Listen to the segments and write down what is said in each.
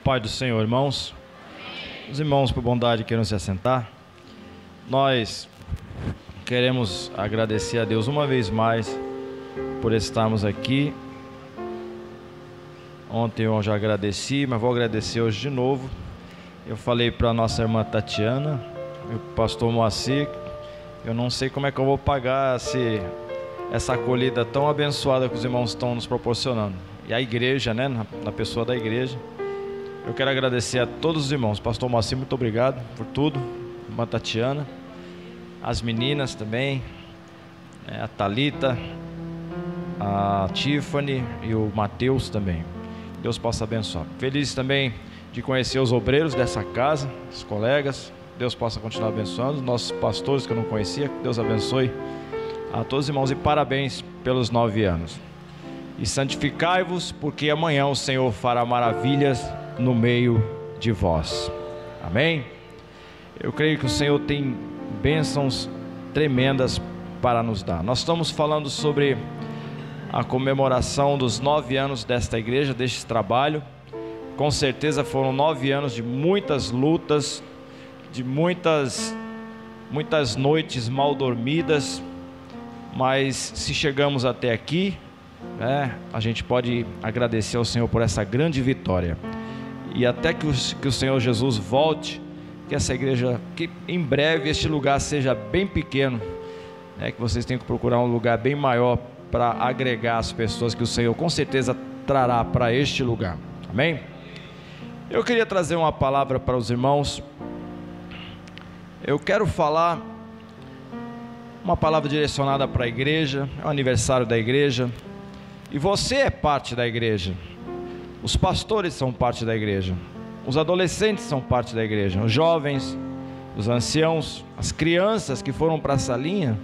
Pai do Senhor, irmãos. Os irmãos, por bondade, queiram se assentar. Nós queremos agradecer a Deus uma vez mais por estarmos aqui. Ontem eu já agradeci, mas vou agradecer hoje de novo. Eu falei para a nossa irmã Tatiana e o pastor Moacir, eu não sei como é que eu vou pagar essa acolhida tão abençoada que os irmãos estão nos proporcionando. E a igreja, né, na pessoa da igreja. Eu quero agradecer a todos os irmãos. Pastor Moacir, muito obrigado por tudo. Irmã Tatiana, as meninas também, a Thalita, a Tiffany e o Mateus também. Deus possa abençoar. Feliz também de conhecer os obreiros dessa casa, os colegas. Deus possa continuar abençoando. Os nossos pastores que eu não conhecia, que Deus abençoe a todos os irmãos e parabéns pelos 9 anos. E santificai-vos, porque amanhã o Senhor fará maravilhas no meio de vós. Amém? Eu creio que o Senhor tem bênçãos tremendas para nos dar. Nós estamos falando sobre a comemoração dos 9 anos desta igreja, deste trabalho. Com certeza foram 9 anos de muitas lutas, de muitas noites mal dormidas, mas se chegamos até aqui, a gente pode agradecer ao Senhor por essa grande vitória. E até que o Senhor Jesus volte, que essa igreja, que em breve este lugar seja bem pequeno, que vocês tenham que procurar um lugar bem maior para agregar as pessoas que o Senhor com certeza trará para este lugar. Amém? Eu queria trazer uma palavra para os irmãos. Eu quero falar uma palavra direcionada para a igreja. É o aniversário da igreja e você é parte da igreja. Os pastores são parte da igreja, os adolescentes são parte da igreja, os jovens, os anciãos, as crianças que foram para a salinha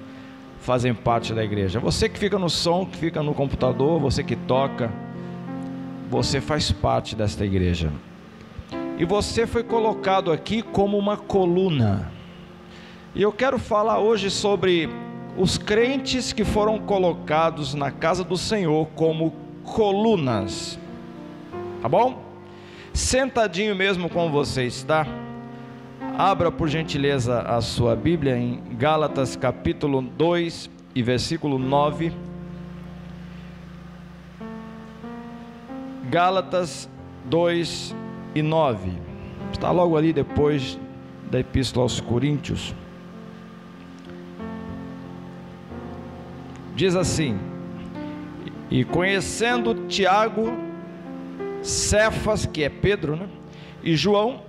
fazem parte da igreja. Você que fica no som, que fica no computador, você que toca, você faz parte desta igreja. E você foi colocado aqui como uma coluna. E eu quero falar hoje sobre os crentes que foram colocados na casa do Senhor como colunas. Tá bom? Sentadinho mesmo como você está, abra por gentileza a sua Bíblia em Gálatas capítulo 2 e versículo 9. Gálatas 2 e 9. Está logo ali depois da Epístola aos Coríntios. Diz assim: e conhecendo Tiago, Cefas, que é Pedro, e João,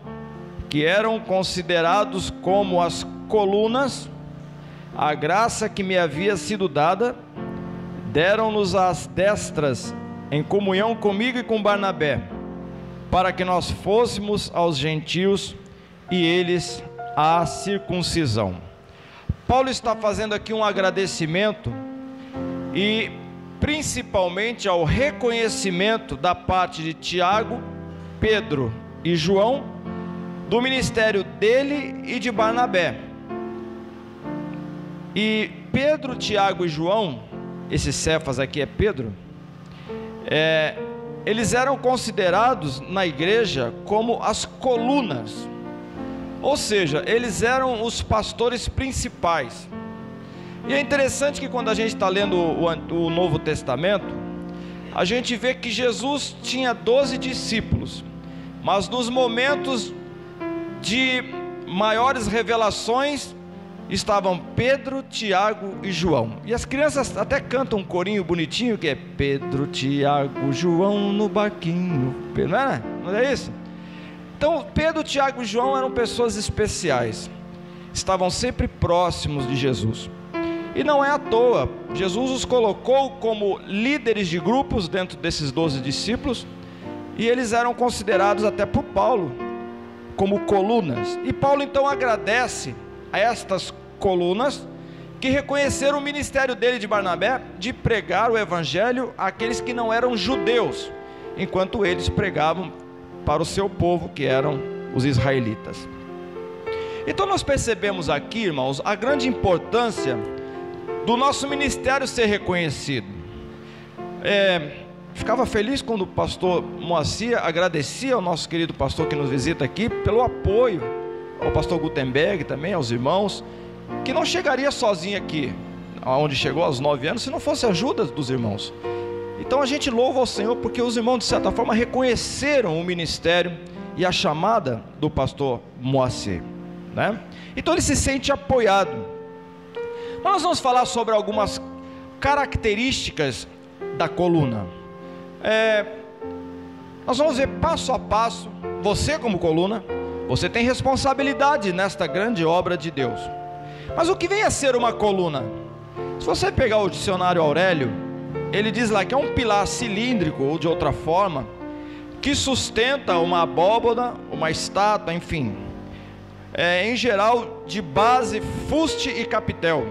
que eram considerados como as colunas, a graça que me havia sido dada, deram-nos as destras em comunhão comigo e com Barnabé, para que nós fôssemos aos gentios e eles à circuncisão. Paulo está fazendo aqui um agradecimento e principalmente ao reconhecimento da parte de Tiago, Pedro e João, do ministério dele e de Barnabé. E Pedro, Tiago e João, esse Cefas aqui é Pedro, eles eram considerados na igreja como as colunas, ou seja, eles eram os pastores principais. E é interessante que quando a gente está lendo o Novo Testamento, a gente vê que Jesus tinha 12 discípulos, mas nos momentos de maiores revelações estavam Pedro, Tiago e João. E as crianças até cantam um corinho bonitinho que é Pedro, Tiago, João no barquinho. Não é isso? Então Pedro, Tiago e João eram pessoas especiais, estavam sempre próximos de Jesus. E não é à toa, Jesus os colocou como líderes de grupos dentro desses 12 discípulos, e eles eram considerados até por Paulo como colunas. E Paulo então agradece a estas colunas que reconheceram o ministério dele, de Barnabé, de pregar o evangelho àqueles que não eram judeus, enquanto eles pregavam para o seu povo, que eram os israelitas. Então nós percebemos aqui, irmãos, a grande importância do nosso ministério ser reconhecido. ficava feliz quando o pastor Moacir agradecia ao nosso querido pastor que nos visita aqui pelo apoio, ao pastor Gutenberg também, aos irmãos, que não chegaria sozinho aqui, aonde chegou aos 9 anos, se não fosse a ajuda dos irmãos. Então a gente louva ao Senhor porque os irmãos, de certa forma, reconheceram o ministério e a chamada do pastor Moacir, né? Então ele se sente apoiado. Nós vamos falar sobre algumas características da coluna. Nós vamos ver passo a passo. Você, como coluna, você tem responsabilidade nesta grande obra de Deus. Mas o que vem a ser uma coluna? Se você pegar o dicionário Aurélio, ele diz lá que é um pilar cilíndrico ou de outra forma que sustenta uma abóbada, uma estátua, enfim, em geral de base, fuste e capitel.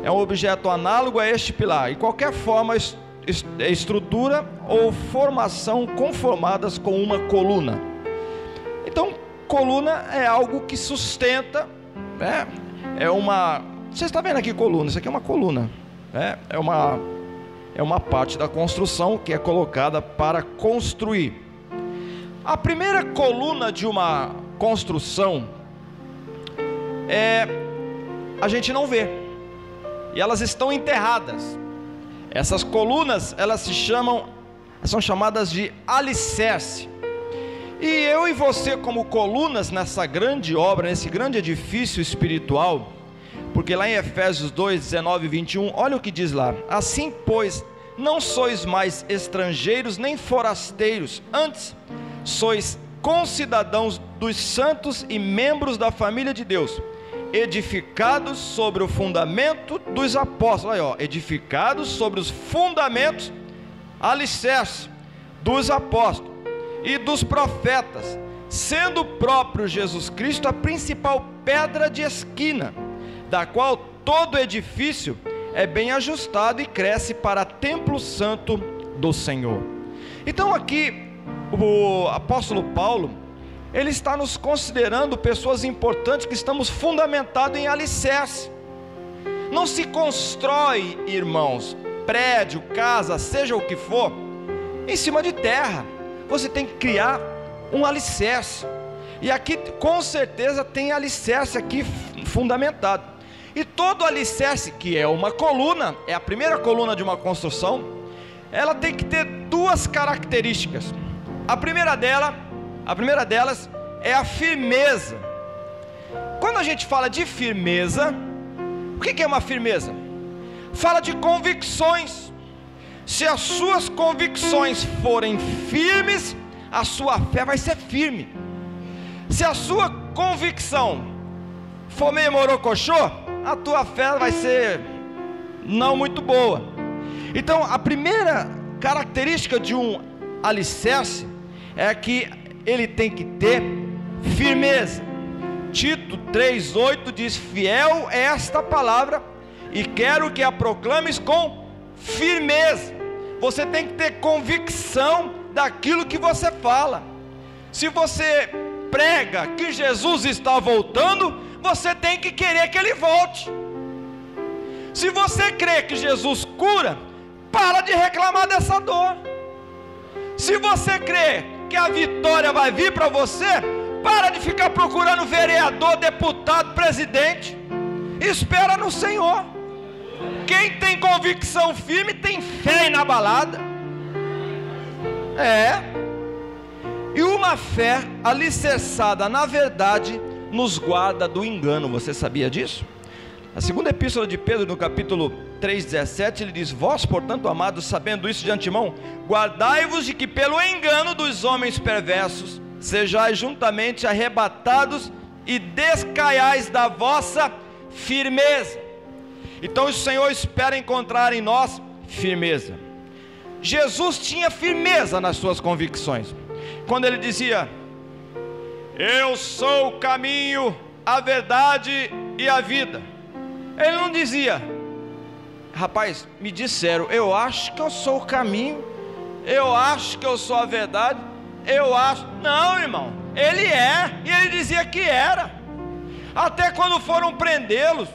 É um objeto análogo a este pilar, e qualquer forma, estrutura ou formação conformadas com uma coluna. Então, coluna é algo que sustenta, né? Você está vendo aqui coluna, isso aqui é uma coluna, né? É uma parte da construção que é colocada para construir. A primeira coluna de uma construção a gente não vê, e elas estão enterradas. Essas colunas, elas são chamadas de alicerce. E eu e você, como colunas nessa grande obra, nesse grande edifício espiritual, porque lá em Efésios 2, 19 e 21, olha o que diz lá: assim, pois, não sois mais estrangeiros nem forasteiros, antes sois concidadãos dos santos e membros da família de Deus, edificados sobre o fundamento dos apóstolos. Aí, edificados sobre os fundamentos, alicerce dos apóstolos e dos profetas, sendo o próprio Jesus Cristo a principal pedra de esquina, da qual todo edifício é bem ajustado e cresce para templo santo do Senhor. Então aqui o apóstolo Paulo, ele está nos considerando pessoas importantes que estamos fundamentados em alicerce. Não se constrói, irmãos, prédio, casa, seja o que for, em cima de terra. Você tem que criar um alicerce, e aqui com certeza tem alicerce aqui fundamentado. E todo alicerce, que é uma coluna, é a primeira coluna de uma construção, ela tem que ter duas características. A primeira delas é a firmeza. Quando a gente fala de firmeza, o que é uma firmeza? Fala de convicções. Se as suas convicções forem firmes, a sua fé vai ser firme. Se a sua convicção for meio morocochô, a tua fé vai ser não muito boa. Então a primeira característica de um alicerce é que ele tem que ter firmeza. Tito 3,8 diz: fiel é esta palavra, e quero que a proclames com firmeza. Você tem que ter convicção daquilo que você fala. Se você prega que Jesus está voltando, você tem que querer que Ele volte. Se você crê que Jesus cura, para de reclamar dessa dor. Se você crê que a vitória vai vir para você, para de ficar procurando vereador, deputado, presidente. Espera no Senhor. Quem tem convicção firme tem fé inabalada. E uma fé alicerçada na verdade nos guarda do engano. Você sabia disso? A segunda epístola de Pedro, no capítulo 3,17, ele diz: vós, portanto, amados, sabendo isso de antemão, guardai-vos de que pelo engano dos homens perversos sejais juntamente arrebatados e descaiais da vossa firmeza. Então o Senhor espera encontrar em nós firmeza. Jesus tinha firmeza nas suas convicções. Quando ele dizia: eu sou o caminho, a verdade e a vida, ele não dizia: rapaz, me disseram, eu acho que eu sou o caminho, eu acho que eu sou a verdade, eu acho. Não, irmão, ele é, e ele dizia que era. Até quando foram prendê-los,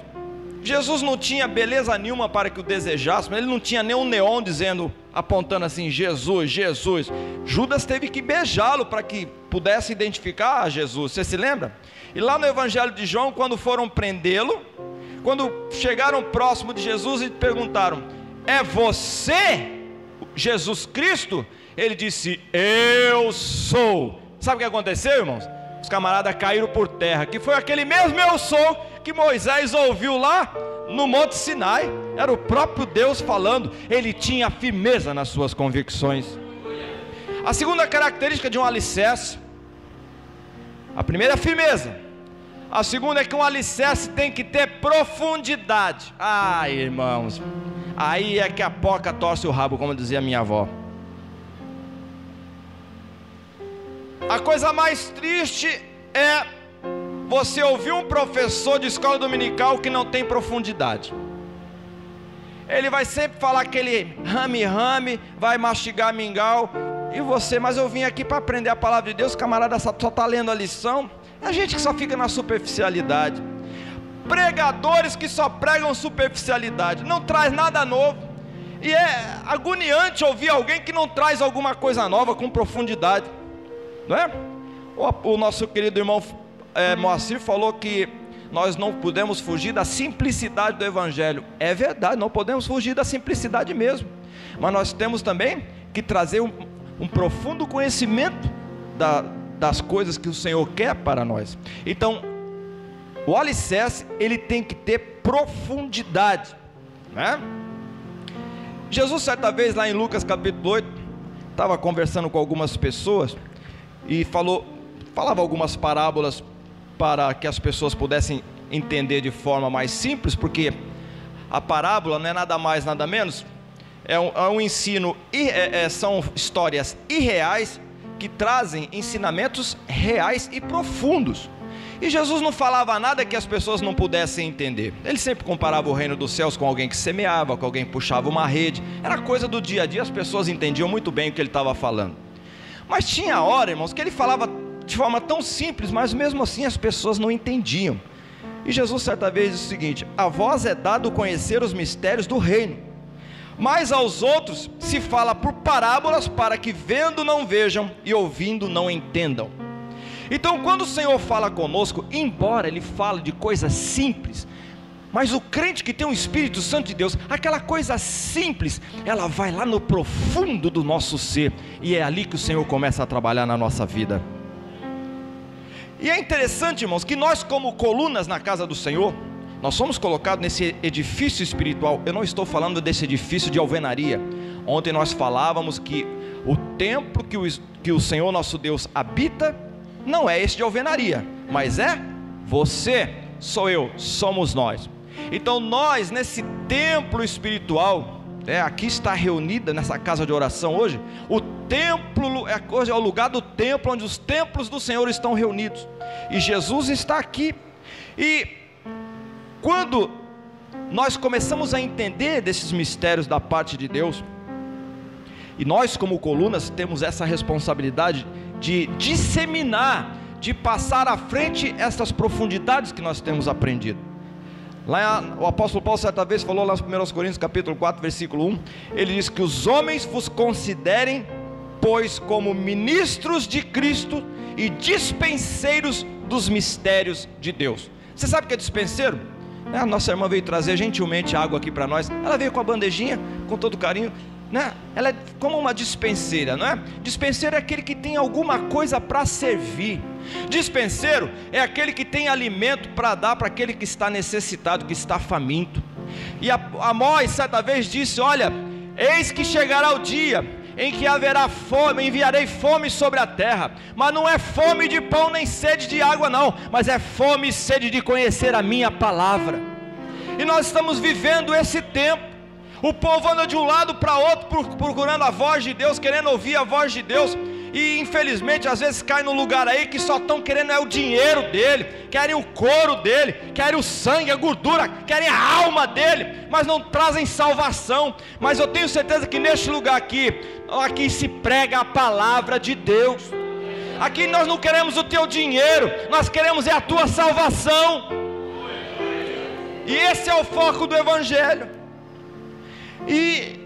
Jesus não tinha beleza nenhuma para que o desejassem, ele não tinha nem um neon dizendo apontando assim, Jesus, Jesus. Judas teve que beijá-lo para que pudesse identificar a Jesus, você se lembra? E lá no Evangelho de João, quando foram prendê-lo, quando chegaram próximo de Jesus e perguntaram: é você Jesus Cristo? Ele disse: eu sou. Sabe o que aconteceu, irmãos? Os camaradas caíram por terra, que foi aquele mesmo eu sou que Moisés ouviu lá no Monte Sinai. Era o próprio Deus falando. Ele tinha firmeza nas suas convicções. A segunda característica de um alicerce, a primeira é a firmeza, a segunda é que um alicerce tem que ter profundidade. Ai, irmãos, aí é que a porca torce o rabo, como dizia minha avó. A coisa mais triste é você ouvir um professor de escola dominical que não tem profundidade. Ele vai sempre falar aquele rame-rame, vai mastigar mingau, e você, mas eu vim aqui para aprender a palavra de Deus, camarada só está lendo a lição. A gente que só fica na superficialidade, pregadores que só pregam superficialidade, não traz nada novo, e é agoniante ouvir alguém que não traz alguma coisa nova com profundidade, não é? O nosso querido irmão Moacir falou que nós não podemos fugir da simplicidade do Evangelho. É verdade, não podemos fugir da simplicidade mesmo, mas nós temos também que trazer um profundo conhecimento das coisas que o Senhor quer para nós. Então, o alicerce, ele tem que ter profundidade, né? Jesus, certa vez, lá em Lucas capítulo 8, estava conversando com algumas pessoas, e falava algumas parábolas, para que as pessoas pudessem entender de forma mais simples, porque a parábola não é nada mais, nada menos, é um ensino, são histórias irreais, que trazem ensinamentos reais e profundos. E Jesus não falava nada que as pessoas não pudessem entender. Ele sempre comparava o reino dos céus com alguém que semeava, com alguém que puxava uma rede. Era coisa do dia a dia, as pessoas entendiam muito bem o que ele estava falando. Mas tinha hora, irmãos, que ele falava de forma tão simples, mas mesmo assim as pessoas não entendiam. E Jesus certa vez disse o seguinte: a vós é dado conhecer os mistérios do reino, mas aos outros se fala por parábolas, para que vendo não vejam e ouvindo não entendam. Então, quando o Senhor fala conosco, embora Ele fale de coisas simples, mas o crente que tem o Espírito Santo de Deus, aquela coisa simples, ela vai lá no profundo do nosso ser, e é ali que o Senhor começa a trabalhar na nossa vida. E é interessante, irmãos, que nós, como colunas na casa do Senhor, nós somos colocados nesse edifício espiritual. Eu não estou falando desse edifício de alvenaria. Ontem nós falávamos que o templo que o Senhor nosso Deus habita, não é esse de alvenaria, mas é você, sou eu, somos nós. Então nós, nesse templo espiritual, aqui está reunida nessa casa de oração hoje, o templo é o lugar do templo, onde os templos do Senhor estão reunidos, e Jesus está aqui. E quando nós começamos a entender desses mistérios da parte de Deus, e nós como colunas temos essa responsabilidade de disseminar, de passar à frente essas profundidades que nós temos aprendido. Lá o apóstolo Paulo certa vez falou lá em 1 Coríntios capítulo 4 versículo 1, ele diz que os homens vos considerem, pois, como ministros de Cristo e dispenseiros dos mistérios de Deus. Você sabe o que é dispenseiro? A nossa irmã veio trazer gentilmente água aqui para nós, ela veio com a bandejinha, com todo carinho, né? Ela é como uma dispenseira, não é? Dispenseiro é aquele que tem alguma coisa para servir. Dispenseiro é aquele que tem alimento para dar para aquele que está necessitado, que está faminto. E Amós certa vez disse: olha, eis que chegará o dia em que haverá fome, enviarei fome sobre a terra, mas não é fome de pão nem sede de água não, mas é fome e sede de conhecer a minha palavra. E nós estamos vivendo esse tempo. O povo anda de um lado para outro procurando a voz de Deus, querendo ouvir a voz de Deus, e infelizmente às vezes cai num lugar aí que só estão querendo o dinheiro dele, querem o couro dele, querem o sangue, a gordura, querem a alma dele, mas não trazem salvação. Mas eu tenho certeza que neste lugar aqui se prega a palavra de Deus. Aqui nós não queremos o teu dinheiro, nós queremos a tua salvação, e esse é o foco do Evangelho. E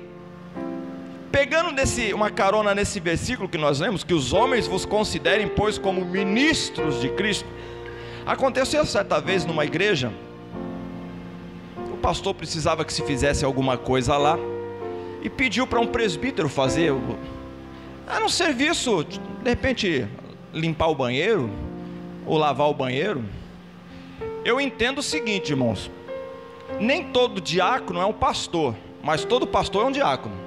pegando uma carona nesse versículo que nós lemos, que os homens vos considerem, pois, como ministros de Cristo. Aconteceu certa vez numa igreja, o pastor precisava que se fizesse alguma coisa lá, e pediu para um presbítero fazer, era um serviço, de repente, limpar o banheiro, ou lavar o banheiro. Eu entendo o seguinte, irmãos, nem todo diácono é um pastor, mas todo pastor é um diácono.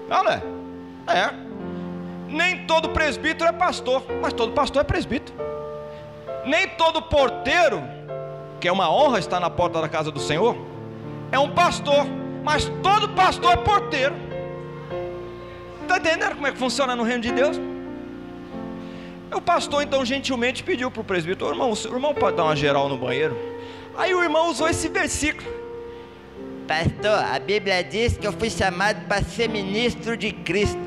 Não é? É. Nem todo presbítero é pastor, mas todo pastor é presbítero. Nem todo porteiro, que é uma honra estar na porta da casa do Senhor, é um pastor, mas todo pastor é porteiro. Está entendendo como é que funciona no reino de Deus? O pastor então gentilmente pediu para o presbítero: irmão, o irmão pode dar uma geral no banheiro? Aí o irmão usou esse versículo: pastor, a Bíblia diz que eu fui chamado para ser ministro de Cristo.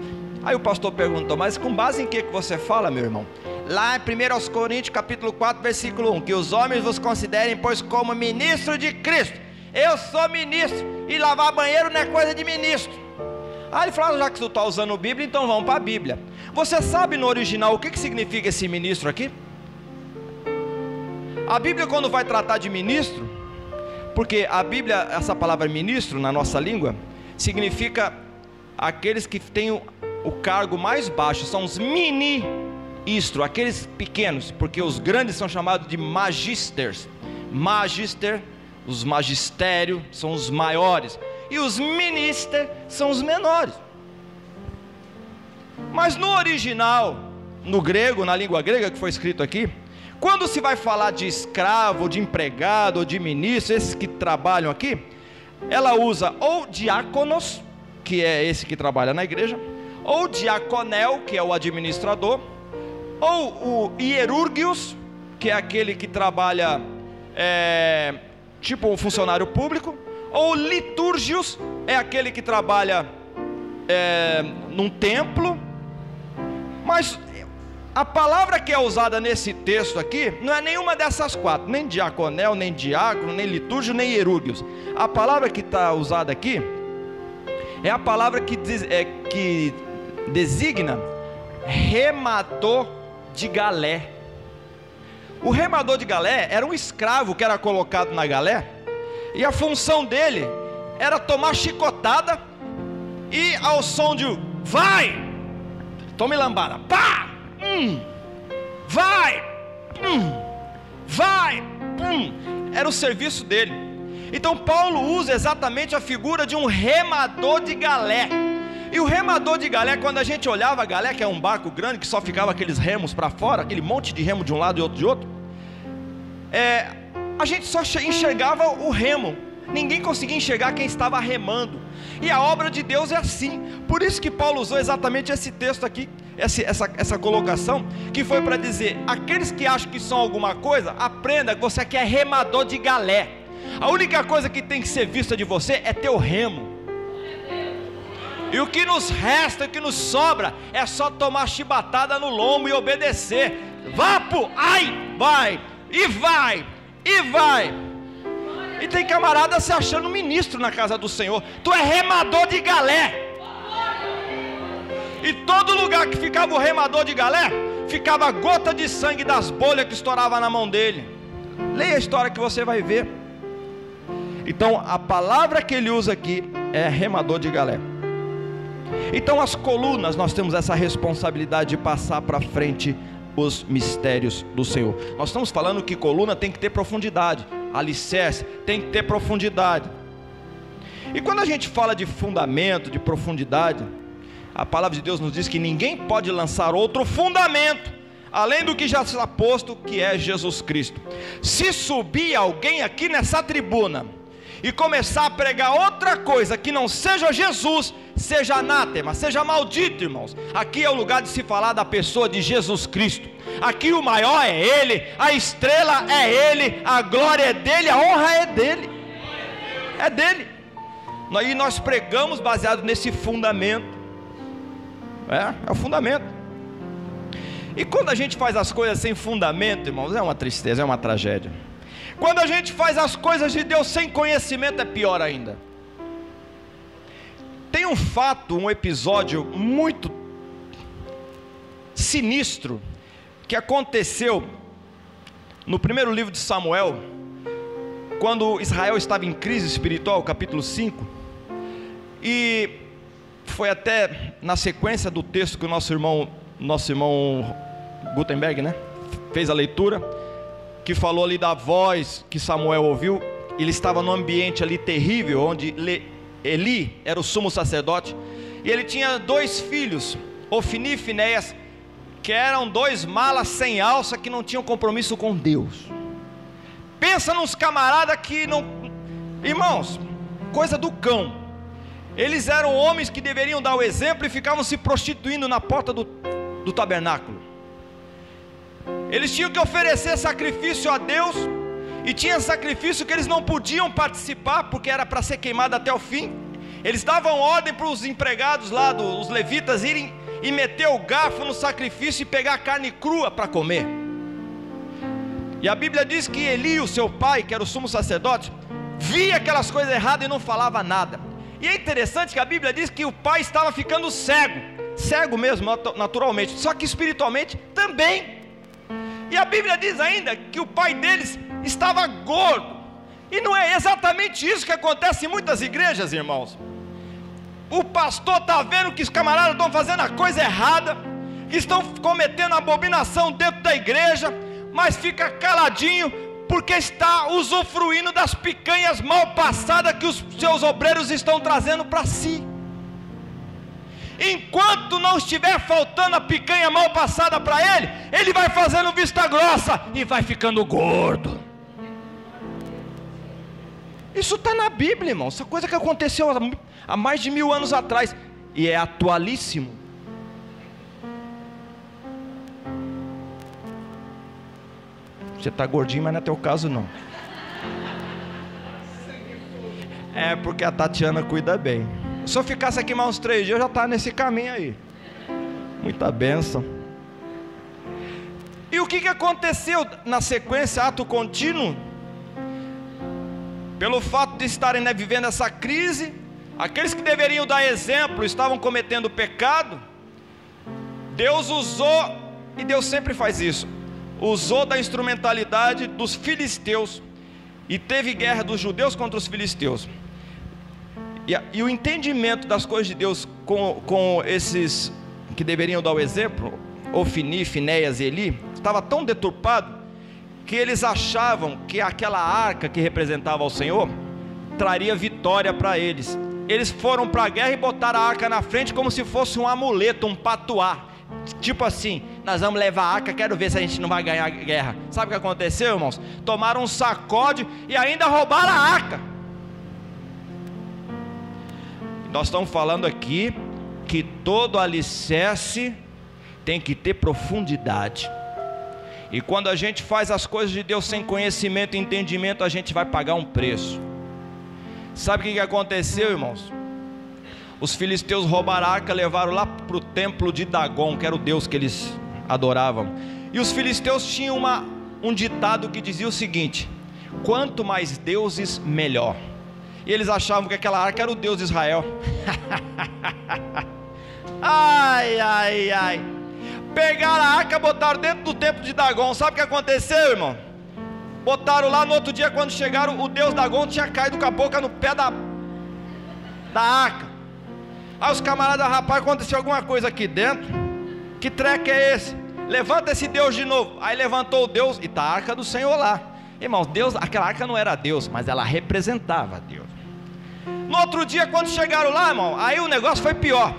Aí o pastor perguntou: mas com base em que você fala, meu irmão? Lá em 1 Coríntios capítulo 4 versículo 1, que os homens vos considerem, pois, como ministro de Cristo. Eu sou ministro, e lavar banheiro não é coisa de ministro. Aí ele falou: já que tu está usando a Bíblia, então vamos para a Bíblia. Você sabe no original o que significa esse ministro aqui? A Bíblia, quando vai tratar de ministro, porque a Bíblia, essa palavra ministro na nossa língua, significa aqueles que têm o cargo mais baixo, são os ministros, aqueles pequenos, porque os grandes são chamados de magisters. Magister, os magistérios são os maiores, e os ministers são os menores. Mas no original, no grego, na língua grega que foi escrito aqui, quando se vai falar de escravo, de empregado, ou de ministro, esses que trabalham aqui, ela usa ou diáconos, que é esse que trabalha na igreja, ou diaconel, que é o administrador, ou o hierúrgios, que é aquele que trabalha tipo um funcionário público, ou litúrgios, é aquele que trabalha num templo. Mas a palavra que é usada nesse texto aqui não é nenhuma dessas quatro, nem diaconel, nem diácono, nem litúrgio, nem hierúrgios. A palavra que está usada aqui é a palavra que designa remador de galé. O remador de galé era um escravo que era colocado na galé, e a função dele era tomar chicotada, e ao som de vai, tome lambada, pá, vai, vai, era o serviço dele. Então Paulo usa exatamente a figura de um remador de galé. E o remador de galé, quando a gente olhava a galé, que é um barco grande que só ficava aqueles remos para fora, aquele monte de remo de um lado e outro de outro, a gente só enxergava o remo, ninguém conseguia enxergar quem estava remando. E a obra de Deus é assim. Por isso que Paulo usou exatamente esse texto aqui, essa colocação, que foi para dizer: aqueles que acham que são alguma coisa, aprenda que você aqui é remador de galé. A única coisa que tem que ser vista de você é teu remo. E o que nos resta, o que nos sobra, é só tomar chibatada no lombo e obedecer. Vapo, ai, vai, e vai, e vai. E tem camarada se achando ministro na casa do Senhor. Tu é remador de galé. E todo lugar que ficava o remador de galé, ficava gota de sangue das bolhas que estourava na mão dele. Leia a história que você vai ver. Então a palavra que ele usa aqui é remador de galé. Então as colunas, nós temos essa responsabilidade de passar para frente os mistérios do Senhor. Nós estamos falando que coluna tem que ter profundidade, alicerce tem que ter profundidade. E quando a gente fala de fundamento, de profundidade, a palavra de Deus nos diz que ninguém pode lançar outro fundamento além do que já está posto, que é Jesus Cristo. Se subir alguém aqui nessa tribuna e começar a pregar outra coisa que não seja Jesus, seja anátema, seja maldito, irmãos. Aqui é o lugar de se falar da pessoa de Jesus Cristo. Aqui o maior é Ele, a estrela é Ele, a glória é dEle, a honra é dEle. É dEle. E nós pregamos baseado nesse fundamento. É o fundamento. E quando a gente faz as coisas sem fundamento, irmãos, é uma tristeza, é uma tragédia. Quando a gente faz as coisas de Deus sem conhecimento, é pior ainda. Tem tem um fato, um episódio muito sinistro que aconteceu no primeiro livro de Samuel, quando Israel estava em crise espiritual, capítulo 5, e foi até na sequência do texto que o nosso irmão Gutenberg, né, fez a leitura, que falou ali da voz que Samuel ouviu. Ele estava num ambiente ali terrível, onde Eli era o sumo sacerdote, e ele tinha 2 filhos, Ofni e Finéias, que eram 2 malas sem alça, que não tinham compromisso com Deus. Pensa nos camaradas que não... Irmãos, coisa do cão. Eles eram homens que deveriam dar o exemplo e ficavam se prostituindo na porta do tabernáculo. Eles tinham que oferecer sacrifício a Deus, e tinha sacrifício que eles não podiam participar, porque era para ser queimado até o fim. Eles davam ordem para os empregados lá, os levitas, irem e meter o garfo no sacrifício e pegar a carne crua para comer. E a Bíblia diz que Eli, o seu pai, que era o sumo sacerdote, via aquelas coisas erradas e não falava nada. E é interessante que a Bíblia diz que o pai estava ficando cego mesmo, naturalmente, só que espiritualmente também. E a Bíblia diz ainda que o pai deles estava gordo. E não é exatamente isso que acontece em muitas igrejas, irmãos. O pastor está vendo que os camaradas estão fazendo a coisa errada, que estão cometendo abominação dentro da igreja, mas fica caladinho, porque está usufruindo das picanhas mal passadas que os seus obreiros estão trazendo para si. Enquanto não estiver faltando a picanha mal passada para ele, ele vai fazendo vista grossa e vai ficando gordo. Isso está na Bíblia, irmão. Essa coisa que aconteceu há mais de 1000 anos atrás, e é atualíssimo. Você está gordinho, mas não é teu caso não. É porque a Tatiana cuida bem. Se eu ficasse aqui mais uns 3 dias, eu já estava nesse caminho aí. Muita bênção. E o que aconteceu na sequência, ato contínuo? Pelo fato de estarem, né, vivendo essa crise, aqueles que deveriam dar exemplo estavam cometendo pecado. Deus usou, e Deus sempre faz isso, usou da instrumentalidade dos filisteus, e teve guerra dos judeus contra os filisteus. E o entendimento das coisas de Deus com esses que deveriam dar o exemplo, Ofni, Finéias e Eli, estava tão deturpado, que eles achavam que aquela arca que representava o Senhor traria vitória para eles. Eles foram para a guerra e botaram a arca na frente como se fosse um amuleto, um patuá. Tipo assim, nós vamos levar a arca, quero ver se a gente não vai ganhar a guerra. Sabe o que aconteceu, irmãos? Tomaram um sacode e ainda roubaram a arca. Nós estamos falando aqui que todo alicerce tem que ter profundidade. E quando a gente faz as coisas de Deus sem conhecimento e entendimento, a gente vai pagar um preço. Sabe o que aconteceu, irmãos? Os filisteus roubaram a arca, levaram lá para o templo de Dagon, que era o deus que eles adoravam. E os filisteus tinham um ditado que dizia o seguinte: quanto mais deuses, melhor. E eles achavam que aquela arca era o Deus de Israel. Ai, ai, ai. Pegaram a arca, botaram dentro do templo de Dagon. Sabe o que aconteceu, irmão? Botaram lá, no outro dia quando chegaram, o Deus Dagon tinha caído com a boca no pé da arca. Aí os camaradas, rapaz, aconteceu alguma coisa aqui dentro. Que treco é esse? Levanta esse Deus de novo. Aí levantou o Deus e está a arca do Senhor lá. Irmãos, Deus, aquela arca não era Deus, mas ela representava Deus. No outro dia, quando chegaram lá, irmão, aí o negócio foi pior.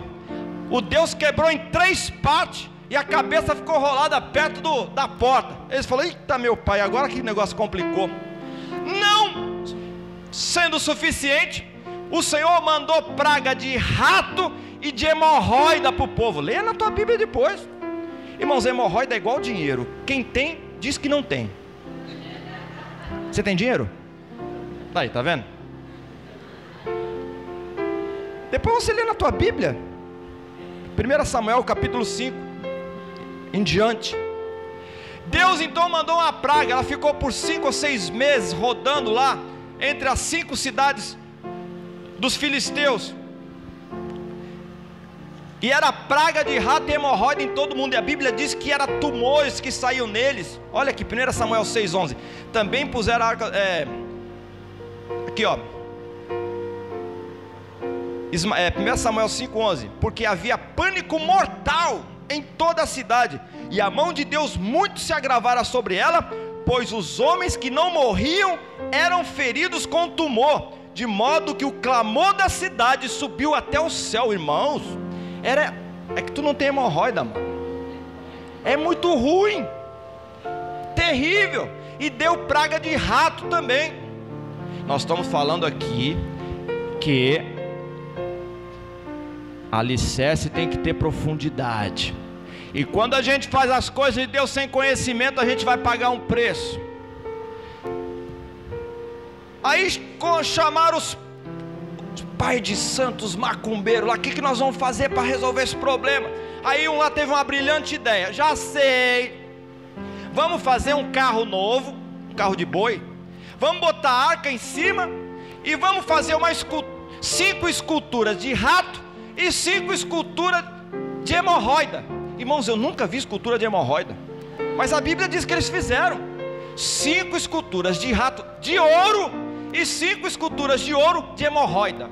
O Deus quebrou em 3 partes e a cabeça ficou rolada perto da porta. Eles falaram: eita meu pai, agora que o negócio complicou. Não sendo suficiente, o Senhor mandou praga de rato e de hemorroida para o povo. Leia na tua Bíblia depois. Irmãos, hemorroida é igual dinheiro. Quem tem, diz que não tem. Você tem dinheiro? Aí, tá vendo? Depois você lê na tua Bíblia 1 Samuel capítulo 5 em diante. Deus então mandou uma praga. Ela ficou por 5 ou 6 meses rodando lá entre as 5 cidades dos filisteus. E era praga de rato e hemorroida em todo mundo. E a Bíblia diz que era tumores que saíam neles. Olha aqui, 1 Samuel 6,11. Também puseram a arca... aqui ó. 1 Samuel 5,11. Porque havia pânico mortal em toda a cidade, e a mão de Deus muito se agravara sobre ela, pois os homens que não morriam eram feridos com tumor, de modo que o clamor da cidade subiu até o céu. Irmãos, é que tu não tem hemorroida, mano. É muito ruim, terrível. E deu praga de rato também. Nós estamos falando aqui que alicerce tem que ter profundidade. E quando a gente faz as coisas de Deus sem conhecimento, a gente vai pagar um preço. Aí chamaram os pai de santos macumbeiros lá. O que nós vamos fazer para resolver esse problema? Aí um lá teve uma brilhante ideia. Já sei, vamos fazer um carro novo, um carro de boi. Vamos botar a arca em cima e vamos fazer 5 esculturas de rato e 5 esculturas de hemorroida. Irmãos, eu nunca vi escultura de hemorroida, mas a Bíblia diz que eles fizeram 5 esculturas de rato de ouro e 5 esculturas de ouro de hemorroida.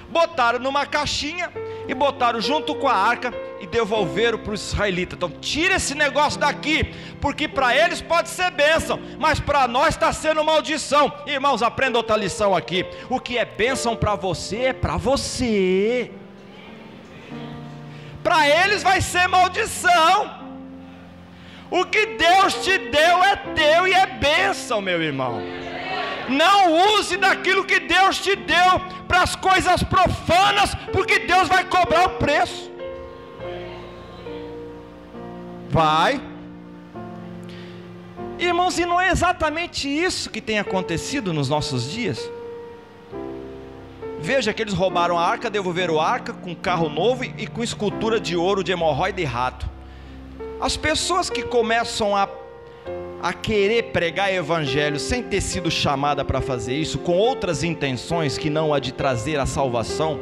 Botaram numa caixinha e botaram junto com a arca e devolveram para os israelitas. Então tira esse negócio daqui, porque para eles pode ser bênção, mas para nós está sendo maldição. Irmãos, aprenda outra lição aqui. O que é bênção para você é para você, para eles vai ser maldição. O que Deus te deu é teu e é bênção, meu irmão. Não use daquilo que Deus te deu para as coisas profanas, porque Deus vai cobrar o preço. Vai. Irmãos, e não é exatamente isso que tem acontecido nos nossos dias? Veja que eles roubaram a arca, devolveram a arca com carro novo e com escultura de ouro de hemorroida e rato. As pessoas que começam a querer pregar evangelho sem ter sido chamada para fazer isso, com outras intenções que não a de trazer a salvação,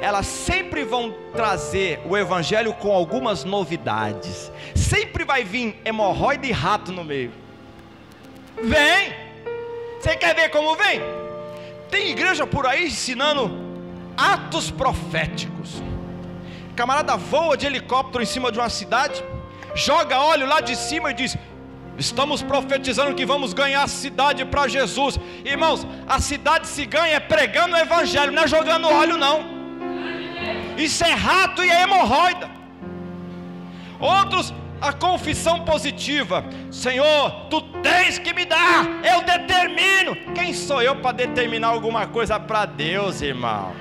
elas sempre vão trazer o evangelho com algumas novidades. Sempre vai vir hemorroida e rato no meio. Vem! Você quer ver como vem? Tem igreja por aí ensinando atos proféticos. Camarada voa de helicóptero em cima de uma cidade, joga óleo lá de cima e diz: estamos profetizando que vamos ganhar a cidade para Jesus. Irmãos, a cidade se ganha pregando o evangelho, não é jogando óleo não. Isso é rato e é hemorroida. Outros, a confissão positiva: Senhor, tu tens que me dar, eu determino. Quem sou eu para determinar alguma coisa para Deus, irmão?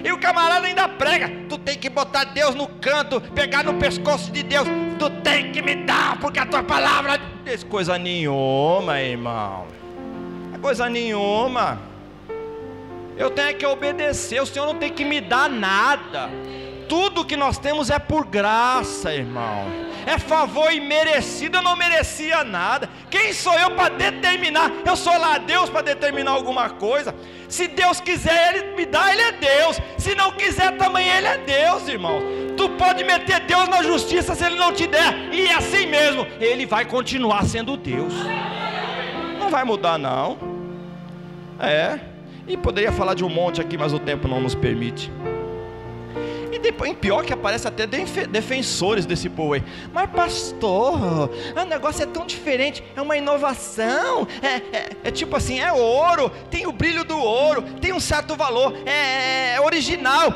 E o camarada ainda prega: tu tem que botar Deus no canto, pegar no pescoço de Deus, tu tem que me dar, porque a tua palavra... Coisa nenhuma, irmão. É coisa nenhuma. Eu tenho que obedecer, o Senhor não tem que me dar nada. Tudo que nós temos é por graça, irmão. É favor imerecido, eu não merecia nada. Quem sou eu para determinar? Eu sou lá Deus para determinar alguma coisa? Se Deus quiser, Ele me dá, Ele é Deus. Se não quiser também, Ele é Deus, irmão. Tu pode meter Deus na justiça se Ele não te der, e assim mesmo, Ele vai continuar sendo Deus. Não vai mudar não. E poderia falar de um monte aqui, mas o tempo não nos permite. E depois, pior que aparece até defensores desse povo aí. Mas pastor, o negócio é tão diferente, é uma inovação, é tipo assim, é ouro, tem o brilho do ouro, tem um certo valor, é original,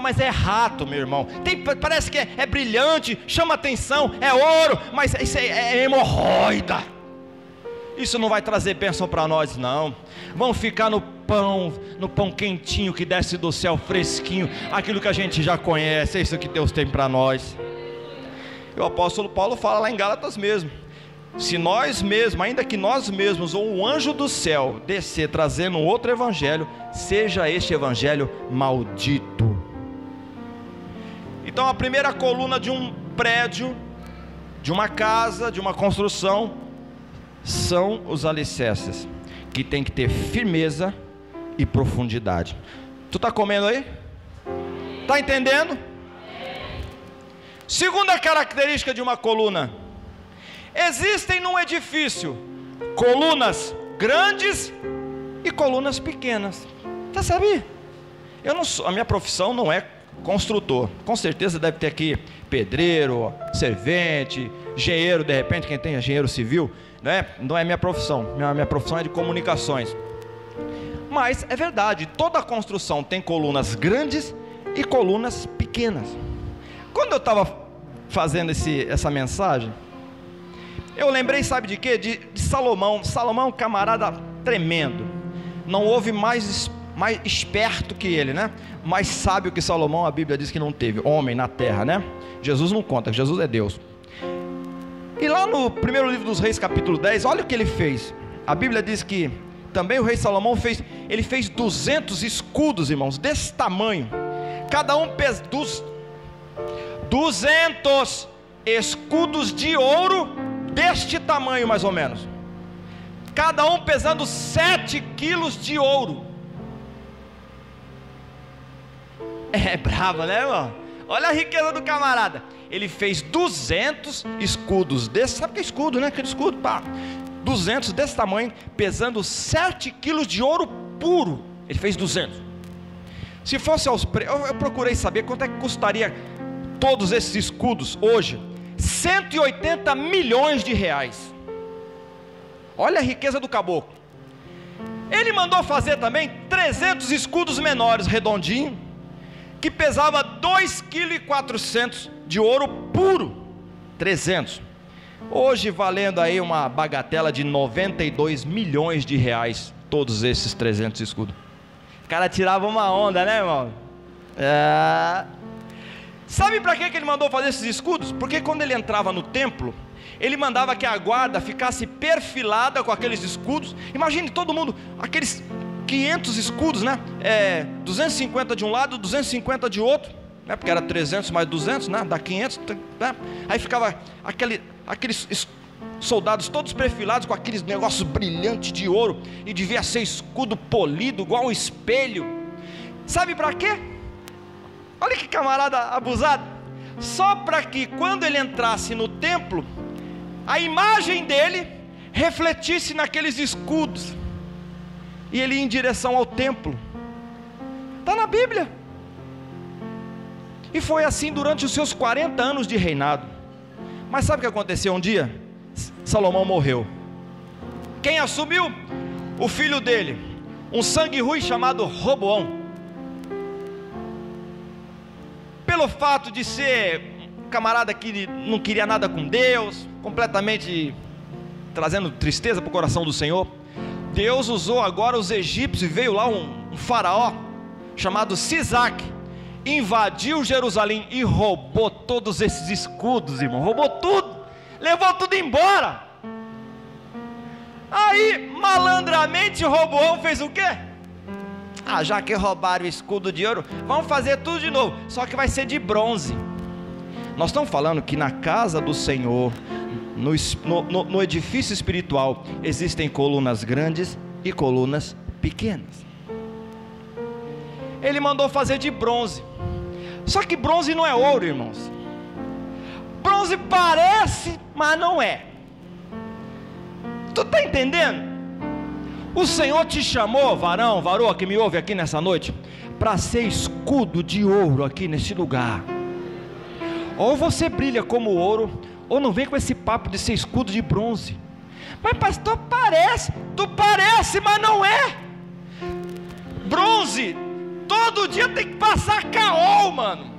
mas é rato, meu irmão. Parece que é brilhante, chama atenção, é ouro, mas isso é hemorroida. Isso não vai trazer bênção para nós não. Vamos ficar no pão quentinho que desce do céu, fresquinho, aquilo que a gente já conhece. É isso que Deus tem para nós. E o apóstolo Paulo fala lá em Gálatas mesmo: se nós mesmos, ainda que nós mesmos ou um anjo do céu descer trazendo um outro evangelho, seja este evangelho maldito. Então a primeira coluna de um prédio, de uma casa, de uma construção, são os alicerces, que tem que ter firmeza e profundidade. Tu está comendo aí? Está entendendo? Segunda característica de uma coluna: existem num edifício colunas grandes e colunas pequenas. Você sabia? A minha profissão não é construtor. Com certeza deve ter aqui pedreiro, servente, engenheiro, de repente, quem tem engenheiro civil, né? Não é minha profissão. Minha profissão é de comunicações. Mas é verdade, toda construção tem colunas grandes e colunas pequenas. Quando eu estava fazendo essa mensagem, eu lembrei, sabe de quê? De Salomão. Salomão é um camarada tremendo. Não houve mais esperto que ele, né? Mais sábio que Salomão, a Bíblia diz que não teve homem na terra, né? Jesus não conta, Jesus é Deus. E lá no primeiro livro dos Reis, capítulo 10, olha o que ele fez. A Bíblia diz que também o rei Salomão fez 200 escudos, irmãos, desse tamanho. Cada um pesa 200 escudos de ouro deste tamanho, mais ou menos. Cada um pesando 7 quilos de ouro. É bravo, né, irmão? Olha a riqueza do camarada. Ele fez 200 escudos desse, sabe o que é escudo, né? Aquele escudo, pá. 200 desse tamanho, pesando 7 quilos de ouro puro. Ele fez 200. Se fosse aos preços, eu procurei saber quanto é que custaria todos esses escudos hoje. 180 milhões de reais. Olha a riqueza do caboclo. Ele mandou fazer também 300 escudos menores, redondinhos, que pesava 2,4 kg de ouro puro. 300. Hoje valendo aí uma bagatela de 92 milhões de reais, todos esses 300 escudos. O cara tirava uma onda, né, irmão? Sabe para que ele mandou fazer esses escudos? Porque quando ele entrava no templo, ele mandava que a guarda ficasse perfilada com aqueles escudos. Imagine todo mundo, aqueles 500 escudos, né? 250 de um lado, 250 de outro, né? Porque era 300 mais 200, né? Dá 500, né? Aí ficava aqueles soldados todos perfilados com aqueles negócios brilhantes de ouro, e devia ser escudo polido, igual um espelho. Sabe para quê? Olha que camarada abusado. Só para que quando ele entrasse no templo, a imagem dele refletisse naqueles escudos, e ele ia em direção ao templo. Está na Bíblia. E foi assim durante os seus 40 anos de reinado. Mas sabe o que aconteceu um dia? Salomão morreu. Quem assumiu? O filho dele, um sangue ruim chamado Roboão. Pelo fato de ser um camarada que não queria nada com Deus, completamente trazendo tristeza para o coração do Senhor, Deus usou agora os egípcios, e veio lá um faraó chamado Sisaque, invadiu Jerusalém e roubou todos esses escudos, irmão. Roubou tudo, levou tudo embora. Aí malandramente Roboão fez o quê? Já que roubaram o escudo de ouro, vamos fazer tudo de novo, só que vai ser de bronze. Nós estamos falando que na casa do Senhor, no edifício espiritual, existem colunas grandes e colunas pequenas. Ele mandou fazer de bronze. Só que bronze não é ouro, irmãos. Bronze parece, mas não é. Tu está entendendo? O Senhor te chamou, varão, varoa que me ouve aqui nessa noite, para ser escudo de ouro aqui nesse lugar. Ou você brilha como ouro, ou não vem com esse papo de ser escudo de bronze. Mas pastor, tu parece, mas não é. Bronze, todo dia tem que passar caol, mano.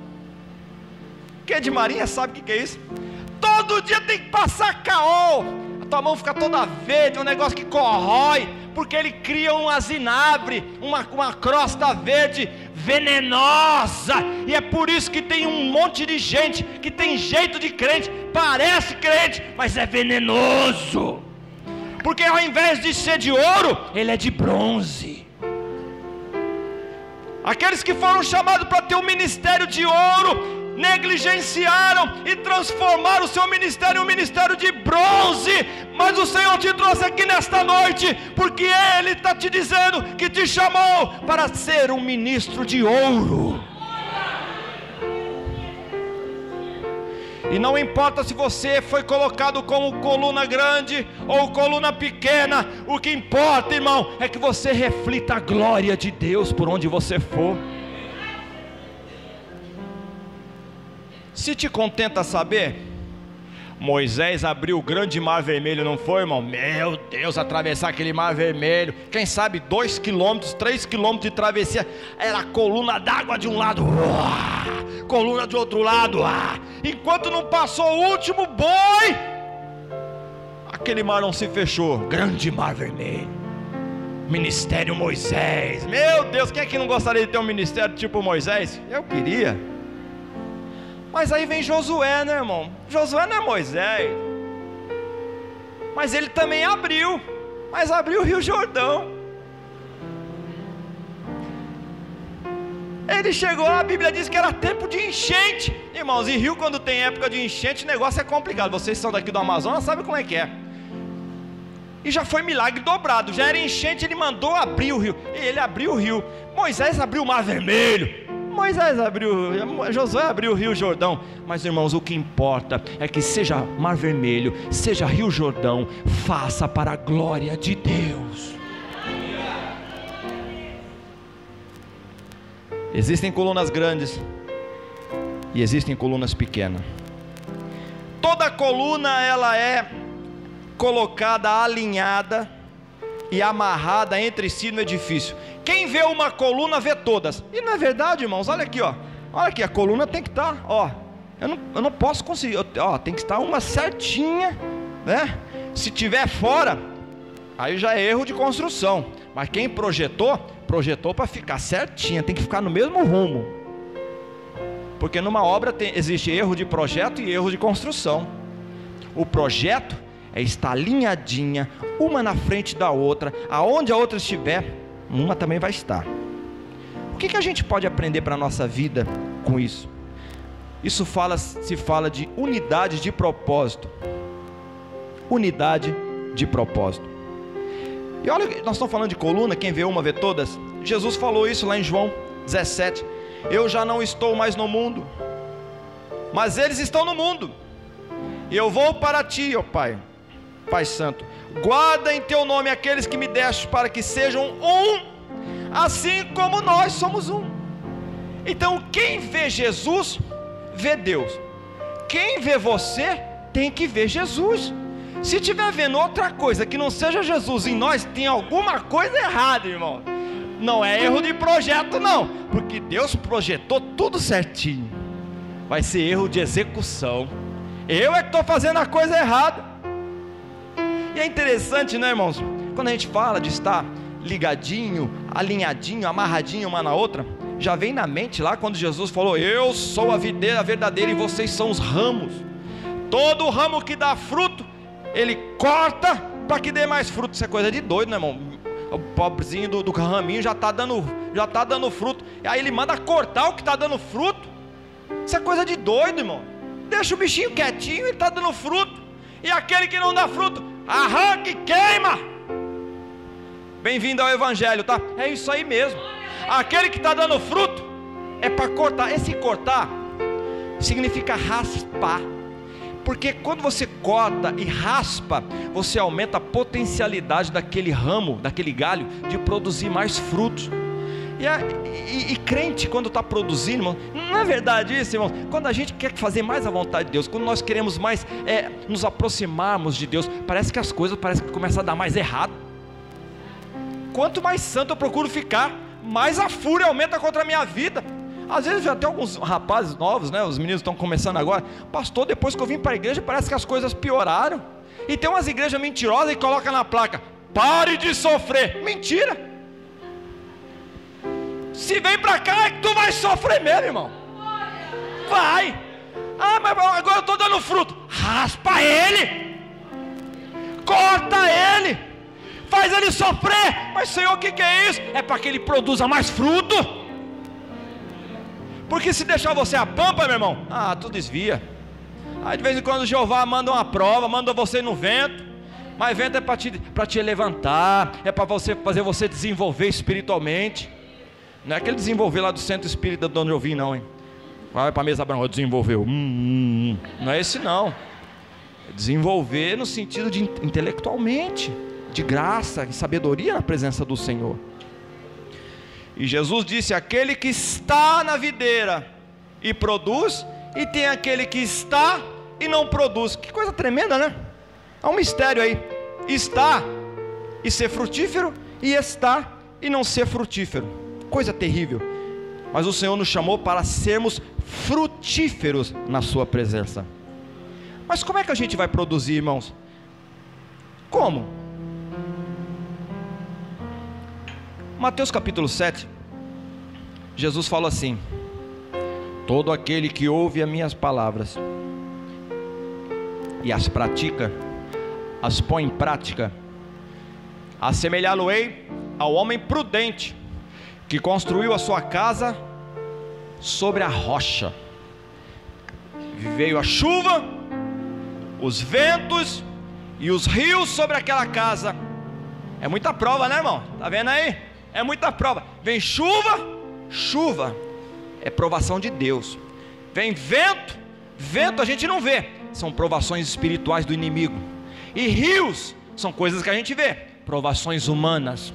Quem é de marinha sabe o que é isso? Todo dia tem que passar caol. A tua mão fica toda verde, um negócio que corrói, porque ele cria um azinabre, uma crosta verde venenosa. E é por isso que tem um monte de gente que tem jeito de crente, parece crente, mas é venenoso, porque ao invés de ser de ouro, ele é de bronze. Aqueles que foram chamados para ter um ministério de ouro, negligenciaram e transformaram o seu ministério em um ministério de bronze. Mas o Senhor te trouxe aqui nesta noite, porque Ele está te dizendo que te chamou para ser um ministro de ouro. E não importa se você foi colocado como coluna grande ou coluna pequena, o que importa, irmão, é que você reflita a glória de Deus por onde você for. Se te contenta saber, Moisés abriu o grande mar vermelho, não foi, irmão? Meu Deus, atravessar aquele mar vermelho, quem sabe 2 quilômetros, 3 quilômetros de travessia, era coluna d'água de um lado, coluna de outro lado, enquanto não passou o último boi, aquele mar não se fechou. Grande mar vermelho, ministério Moisés. Meu Deus, quem é que não gostaria de ter um ministério tipo Moisés? Eu queria. Mas aí vem Josué, né, irmão? Josué não é Moisés, mas ele também abriu, mas abriu o Rio Jordão. Ele chegou, a Bíblia diz que era tempo de enchente. Irmãos, em rio, quando tem época de enchente, o negócio é complicado. Vocês são daqui do Amazonas, sabem como é que é. E já foi milagre dobrado, já era enchente, ele mandou abrir o rio. E ele abriu o rio. Moisés abriu o Mar Vermelho, Josué abriu o Rio Jordão. Mas, irmãos, o que importa é que seja Mar Vermelho, seja Rio Jordão, faça para a glória de Deus. Existem colunas grandes e existem colunas pequenas. Toda coluna ela é colocada, alinhada e amarrada entre si no edifício. Quem vê uma coluna vê todas. E não é verdade, irmãos? Olha aqui, ó. Olha aqui, a coluna tem que estar, ó. Eu não posso conseguir, ó, tem que estar uma certinha, né? Se tiver fora, aí já é erro de construção. Mas quem projetou para ficar certinha, tem que ficar no mesmo rumo. Porque numa obra existe erro de projeto e erro de construção. O projeto é estar alinhadinha, uma na frente da outra, aonde a outra estiver, uma também vai estar. O que a gente pode aprender para a nossa vida com isso? Isso se fala de unidade de propósito. Unidade de propósito. E olha, nós estamos falando de coluna, quem vê uma vê todas. Jesus falou isso lá em João 17. Eu já não estou mais no mundo, mas eles estão no mundo, e eu vou para ti, ó Pai, Pai Santo. Guarda em teu nome aqueles que me deste, para que sejam um, assim como nós somos um. Então quem vê Jesus, vê Deus. Quem vê você, tem que ver Jesus. Se estiver vendo outra coisa que não seja Jesus em nós, tem alguma coisa errada, irmão. Não é erro de projeto não, porque Deus projetou tudo certinho. Vai ser erro de execução. Eu é que estou fazendo a coisa errada. E é interessante, né, irmãos? Quando a gente fala de estar ligadinho, alinhadinho, amarradinho uma na outra, já vem na mente lá quando Jesus falou: eu sou a videira verdadeira e vocês são os ramos. Todo ramo que dá fruto, ele corta para que dê mais fruto. Isso é coisa de doido, né, irmão? O pobrezinho do raminho já está dando fruto, e aí ele manda cortar o que está dando fruto. Isso é coisa de doido, irmão. Deixa o bichinho quietinho, ele está dando fruto. E aquele que não dá fruto, arranca e queima. Bem-vindo ao Evangelho, tá? É isso aí mesmo. Aquele que está dando fruto é para cortar. Esse cortar significa raspar. Porque quando você corta e raspa, você aumenta a potencialidade daquele ramo, daquele galho, de produzir mais frutos. E crente, quando está produzindo, irmão, não é verdade isso, irmão? Quando a gente quer fazer mais a vontade de Deus, quando nós queremos mais nos aproximarmos de Deus, parece que as coisas começam a dar mais errado. Quanto mais santo eu procuro ficar, mais a fúria aumenta contra a minha vida. Às vezes já tem alguns rapazes novos, né? Os meninos estão começando agora. Pastor, depois que eu vim para a igreja, parece que as coisas pioraram. E tem umas igrejas mentirosas e colocam na placa: pare de sofrer. Mentira. Se vem para cá é que tu vai sofrer mesmo, irmão. Vai. Ah, mas agora eu estou dando fruto. Raspa ele, corta ele, faz ele sofrer. Mas Senhor, o que é isso? É para que ele produza mais fruto. Porque se deixar você a pampa, meu irmão, tu desvia. Aí de vez em quando Jeová manda uma prova, manda você no vento. Mas vento é para te levantar, é para fazer você desenvolver espiritualmente. Não é aquele desenvolver lá do centro espírita de onde eu vim, não, hein? Vai para a mesa branca, desenvolveu. Não é esse não. É desenvolver no sentido de intelectualmente, de graça e sabedoria na presença do Senhor. E Jesus disse: aquele que está na videira e produz, e tem aquele que está e não produz. Que coisa tremenda, né? Há um mistério aí. Está e ser frutífero, e está e não ser frutífero. Coisa terrível. Mas o Senhor nos chamou para sermos frutíferos na sua presença. Mas como é que a gente vai produzir, irmãos? Como? Mateus capítulo 7, Jesus fala assim: todo aquele que ouve as minhas palavras e as pratica, as põe em prática, assemelhá-lo-ei ao homem prudente que construiu a sua casa sobre a rocha. Veio a chuva, os ventos e os rios sobre aquela casa. É muita prova, né, irmão? Tá vendo aí? É muita prova. Vem chuva, chuva é provação de Deus. Vem vento, vento a gente não vê, são provações espirituais do inimigo. E rios são coisas que a gente vê, provações humanas.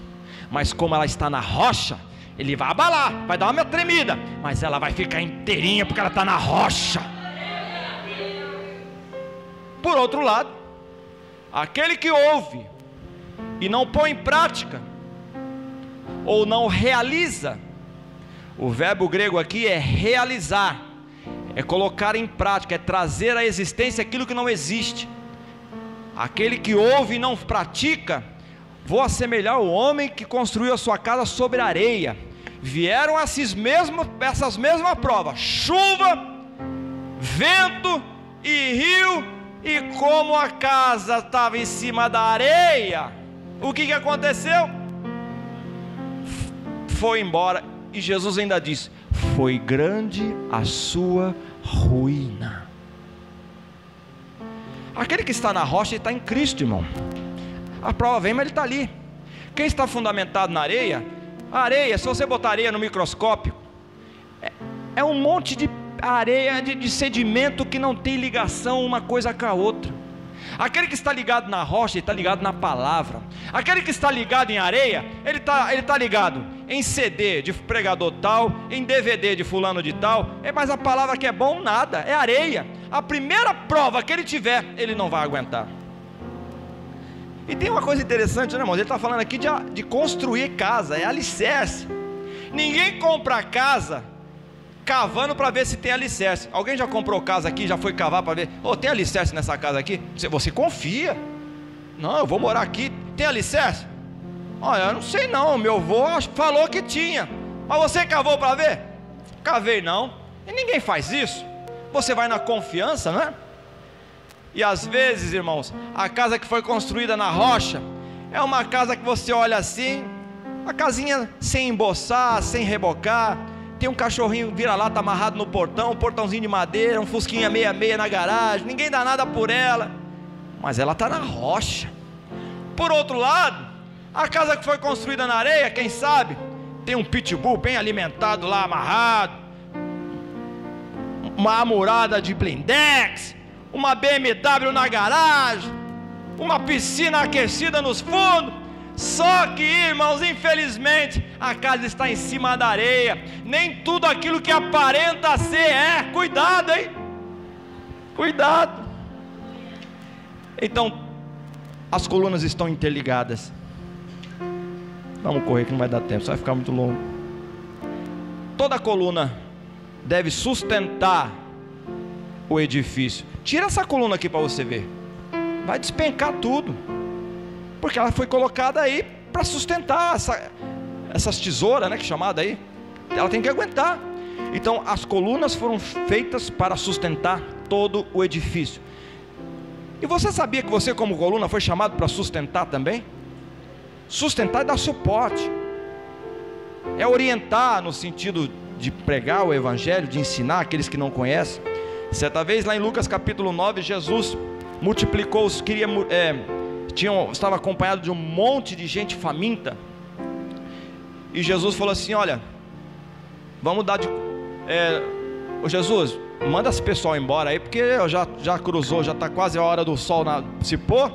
Mas como ela está na rocha, ele vai abalar, vai dar uma tremida, mas ela vai ficar inteirinha porque ela está na rocha. Por outro lado, aquele que ouve e não põe em prática, ou não realiza, o verbo grego aqui é realizar, é colocar em prática, é trazer à existência aquilo que não existe. Aquele que ouve e não pratica, vou assemelhar o homem que construiu a sua casa sobre areia. Vieram essas mesmas provas, chuva, vento e rio, e como a casa estava em cima da areia, o que aconteceu? Foi embora. E Jesus ainda disse: foi grande a sua ruína. Aquele que está na rocha, ele está em Cristo, irmão. A prova vem, mas ele está ali. Quem está fundamentado na areia, a areia, se você botar areia no microscópio, é um monte de areia, de sedimento que não tem ligação uma coisa com a outra. Aquele que está ligado na rocha, ele está ligado na palavra. Aquele que está ligado em areia, ele está ligado em CD de pregador tal, em DVD de fulano de tal. Mas a palavra que é bom, nada, é areia. A primeira prova que ele tiver, ele não vai aguentar. E tem uma coisa interessante, né, irmãos? Ele está falando aqui de construir casa, é alicerce. Ninguém compra casa cavando para ver se tem alicerce. Alguém já comprou casa aqui, já foi cavar para ver, tem alicerce nessa casa aqui? Você confia? Não, eu vou morar aqui, tem alicerce? Olha, eu não sei não, meu avô falou que tinha. Mas você cavou para ver? Cavei não. E ninguém faz isso. Você vai na confiança, não é? E às vezes, irmãos, a casa que foi construída na rocha é uma casa que você olha assim, a casinha sem emboçar, sem rebocar, tem um cachorrinho vira-lata amarrado no portão, um portãozinho de madeira, um fusquinha meia-meia na garagem, ninguém dá nada por ela, mas ela está na rocha. Por outro lado, a casa que foi construída na areia, quem sabe, tem um pitbull bem alimentado lá, amarrado, uma amurada de blindex, uma BMW na garagem, uma piscina aquecida nos fundos. Só que, irmãos, infelizmente, a casa está em cima da areia. Nem tudo aquilo que aparenta ser é. Cuidado, hein? Cuidado. Então, as colunas estão interligadas. Vamos correr que não vai dar tempo, só vai ficar muito longo. Toda coluna deve sustentar o edifício. Tira essa coluna aqui para você ver. Vai despencar tudo, porque ela foi colocada aí para sustentar essas tesouras, né, que é chamada aí. Ela tem que aguentar. Então as colunas foram feitas para sustentar todo o edifício. E você sabia que você, como coluna, foi chamado para sustentar também? Sustentar é dar suporte, é orientar no sentido de pregar o evangelho, de ensinar aqueles que não conhecem. Certa vez lá em Lucas capítulo 9, Jesus multiplicou, estava acompanhado de um monte de gente faminta, e Jesus falou assim: olha, vamos dar ô Jesus, manda esse pessoal embora aí, porque já cruzou, já está quase a hora do sol se pôr,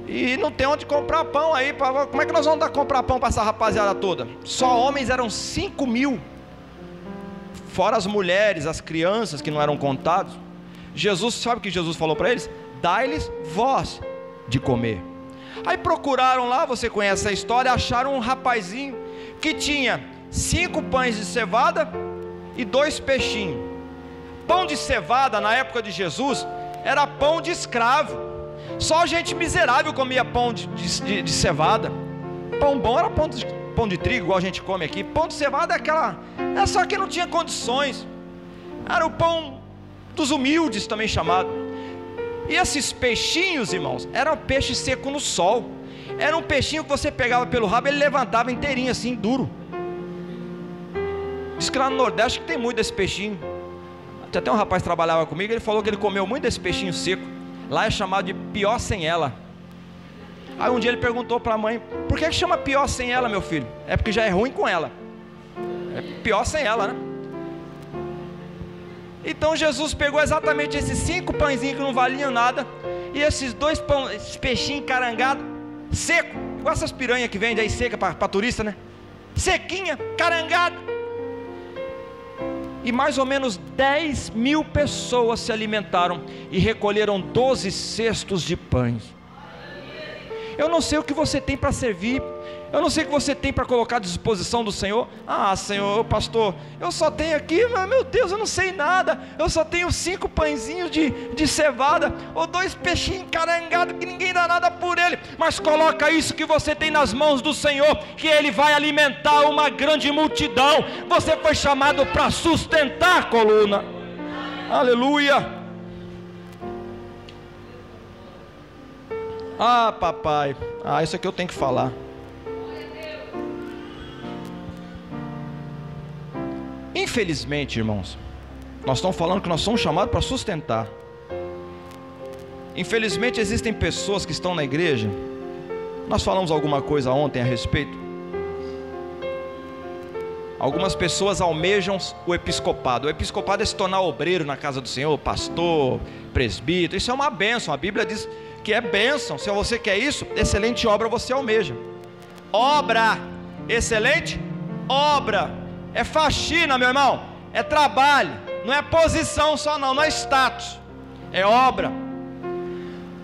e não tem onde comprar pão aí, como é que nós vamos comprar pão para essa rapaziada toda? Só homens eram 5.000, fora as mulheres, as crianças que não eram contados. Jesus, sabe o que Jesus falou para eles? Dai-lhes vós de comer. Aí procuraram lá, você conhece a história, acharam um rapazinho que tinha 5 pães de cevada e 2 peixinhos. Pão de cevada na época de Jesus era pão de escravo, só gente miserável comia pão de cevada. Pão bom era pão de trigo, igual a gente come aqui. Pão de cevada é só que não tinha condições, era o pão dos humildes também chamado. E esses peixinhos, irmãos, eram peixe seco no sol. Era um peixinho que você pegava pelo rabo, ele levantava inteirinho assim, duro. Diz que lá no Nordeste que tem muito desse peixinho. Até um rapaz que trabalhava comigo, ele falou que ele comeu muito desse peixinho seco. Lá é chamado de pior sem ela. Aí um dia ele perguntou para a mãe: por que chama pior sem ela, meu filho? É porque já é ruim com ela, é pior sem ela, né? Então Jesus pegou exatamente esses 5 pãezinhos que não valiam nada, e esses 2 esses peixinhos carangados, seco, igual essas piranhas que vendem aí seca para turista, né? Sequinha, carangada. E mais ou menos 10.000 pessoas se alimentaram e recolheram 12 cestos de pães. Eu não sei o que você tem para servir, eu não sei o que você tem para colocar à disposição do Senhor. Ah, Senhor, pastor, eu só tenho aqui, meu Deus, eu não sei nada, eu só tenho 5 pãezinhos de cevada, ou 2 peixinhos carangados, que ninguém dá nada por ele. Mas coloca isso que você tem nas mãos do Senhor, que Ele vai alimentar uma grande multidão. Você foi chamado para sustentar a coluna. Aleluia. Ah, papai, isso aqui eu tenho que falar. Infelizmente, irmãos, nós estamos falando que nós somos chamados para sustentar. Infelizmente existem pessoas que estão na igreja. Nós falamos alguma coisa ontem a respeito. Algumas pessoas almejam o episcopado. O episcopado é se tornar obreiro na casa do Senhor, pastor, presbítero. Isso é uma bênção, a Bíblia diz que é bênção. Se você quer isso, excelente obra você almeja. Obra, excelente obra. É faxina, meu irmão, é trabalho, não é posição só não é status, é obra.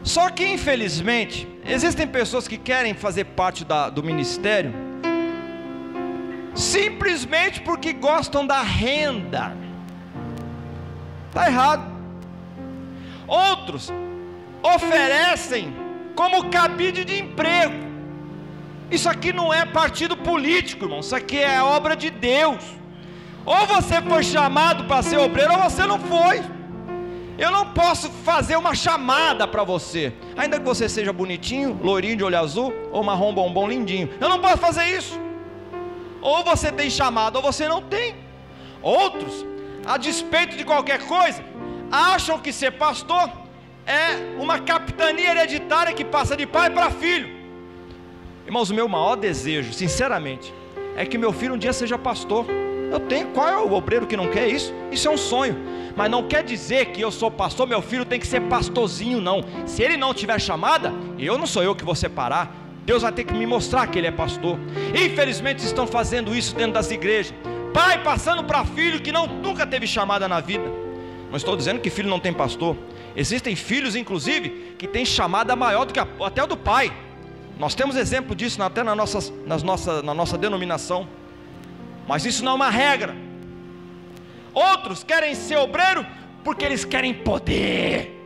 Só que infelizmente, existem pessoas que querem fazer parte do ministério, simplesmente porque gostam da renda. Está errado. Outros oferecem como cabide de emprego. Isso aqui não é partido político, irmão. Isso aqui é obra de Deus. Ou você foi chamado para ser obreiro, ou você não foi. Eu não posso fazer uma chamada para você, ainda que você seja bonitinho, loirinho de olho azul, ou marrom bombom lindinho. Eu não posso fazer isso. Ou você tem chamado, ou você não tem. Outros, a despeito de qualquer coisa, acham que ser pastor é uma capitania hereditária que passa de pai para filho. Irmãos, o meu maior desejo, sinceramente, é que meu filho um dia seja pastor. Eu tenho, qual é o obreiro que não quer isso? Isso é um sonho, mas não quer dizer que eu sou pastor, meu filho tem que ser pastorzinho, não. Se ele não tiver chamada, não sou eu que vou separar. Deus vai ter que me mostrar que ele é pastor. Infelizmente estão fazendo isso dentro das igrejas, pai passando para filho que nunca teve chamada na vida. Não estou dizendo que filho não tem pastor. Existem filhos, inclusive, que têm chamada maior do que até o do pai. Nós temos exemplo disso até na nossa denominação. Mas isso não é uma regra. Outros querem ser obreiro porque eles querem poder.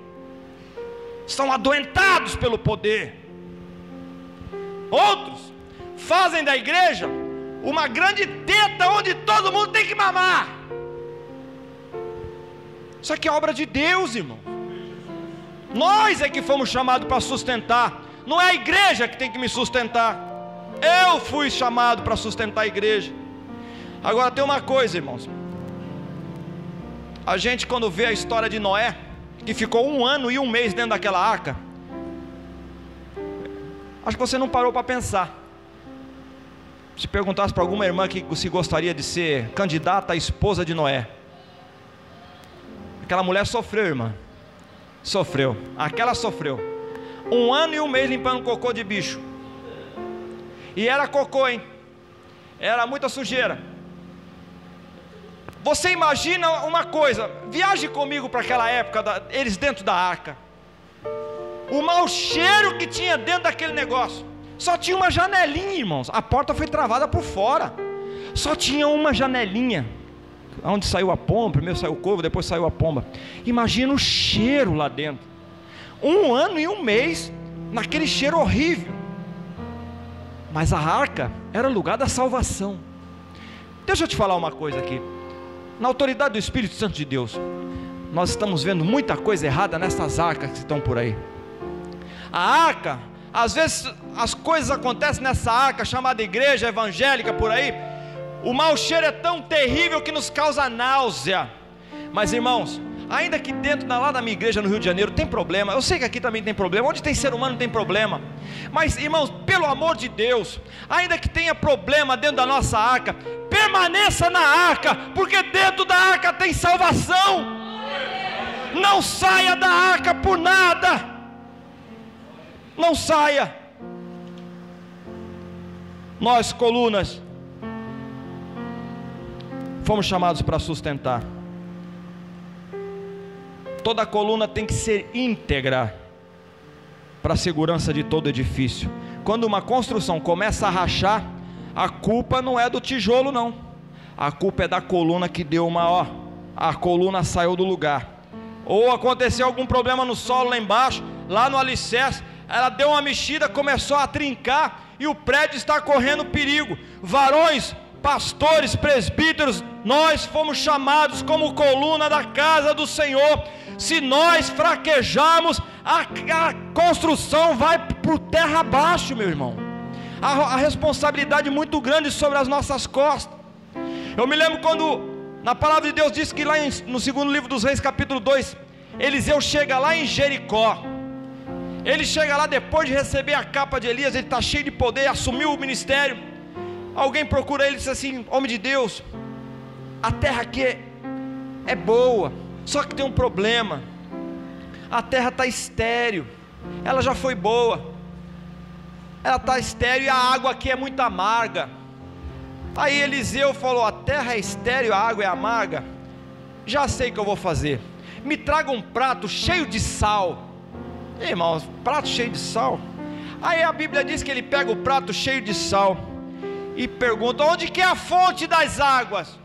São adoentados pelo poder. Outros fazem da igreja uma grande teta onde todo mundo tem que mamar. Isso aqui é obra de Deus, irmão. Nós é que fomos chamados para sustentar. Não é a igreja que tem que me sustentar. Eu fui chamado para sustentar a igreja. Agora tem uma coisa, irmãos. A gente, quando vê a história de Noé, que ficou 1 ano e 1 mês dentro daquela arca, acho que você não parou para pensar. Se perguntasse para alguma irmã que se gostaria de ser candidata à esposa de Noé, Aquela mulher sofreu, irmã. Sofreu. Aquela sofreu. 1 ano e 1 mês limpando cocô de bicho. E era cocô, hein? Era muita sujeira. Você imagina uma coisa. Viaje comigo para aquela época, eles dentro da arca. O mau cheiro que tinha dentro daquele negócio. Só tinha uma janelinha, irmãos. A porta foi travada por fora. Só tinha uma janelinha. Onde saiu a pomba, primeiro saiu o corvo, depois saiu a pomba. Imagina o cheiro lá dentro. 1 ano e 1 mês naquele cheiro horrível. Mas a arca era o lugar da salvação. Deixa eu te falar uma coisa aqui. Na autoridade do Espírito Santo de Deus, nós estamos vendo muita coisa errada nessas arcas que estão por aí. A arca, às vezes as coisas acontecem nessa arca chamada igreja evangélica por aí. O mau cheiro é tão terrível que nos causa náusea. Mas irmãos, ainda que dentro lá da minha igreja no Rio de Janeiro tem problema, eu sei que aqui também tem problema, onde tem ser humano tem problema. Mas irmãos, pelo amor de Deus, ainda que tenha problema dentro da nossa arca, permaneça na arca, porque dentro da arca tem salvação. Não saia da arca por nada. Não saia. Nós, colunas, fomos chamados para sustentar. Toda coluna tem que ser íntegra para a segurança de todo edifício. Quando uma construção começa a rachar, a culpa não é do tijolo não. A culpa é da coluna que deu a coluna saiu do lugar. Ou aconteceu algum problema no solo lá embaixo, lá no alicerce, ela deu uma mexida, começou a trincar e o prédio está correndo perigo. Varões, pastores, presbíteros, nós fomos chamados como coluna da casa do Senhor. Se nós fraquejarmos, a construção vai por terra abaixo, meu irmão. A responsabilidade muito grande sobre as nossas costas. Eu me lembro quando na palavra de Deus diz que lá no 2º livro dos Reis, capítulo 2, Eliseu chega lá em Jericó. Ele chega lá depois de receber a capa de Elias, ele está cheio de poder, assumiu o ministério. Alguém procura ele e diz assim: homem de Deus, a terra aqui é boa, só que tem um problema. A terra está estéril. Ela já foi boa, ela está estéril e a água aqui é muito amarga. Aí Eliseu falou: a terra é estéril, a água é amarga. Já sei o que eu vou fazer. Me traga um prato cheio de sal. Irmãos, prato cheio de sal. Aí a Bíblia diz que ele pega o prato cheio de sal e pergunta: onde que é a fonte das águas?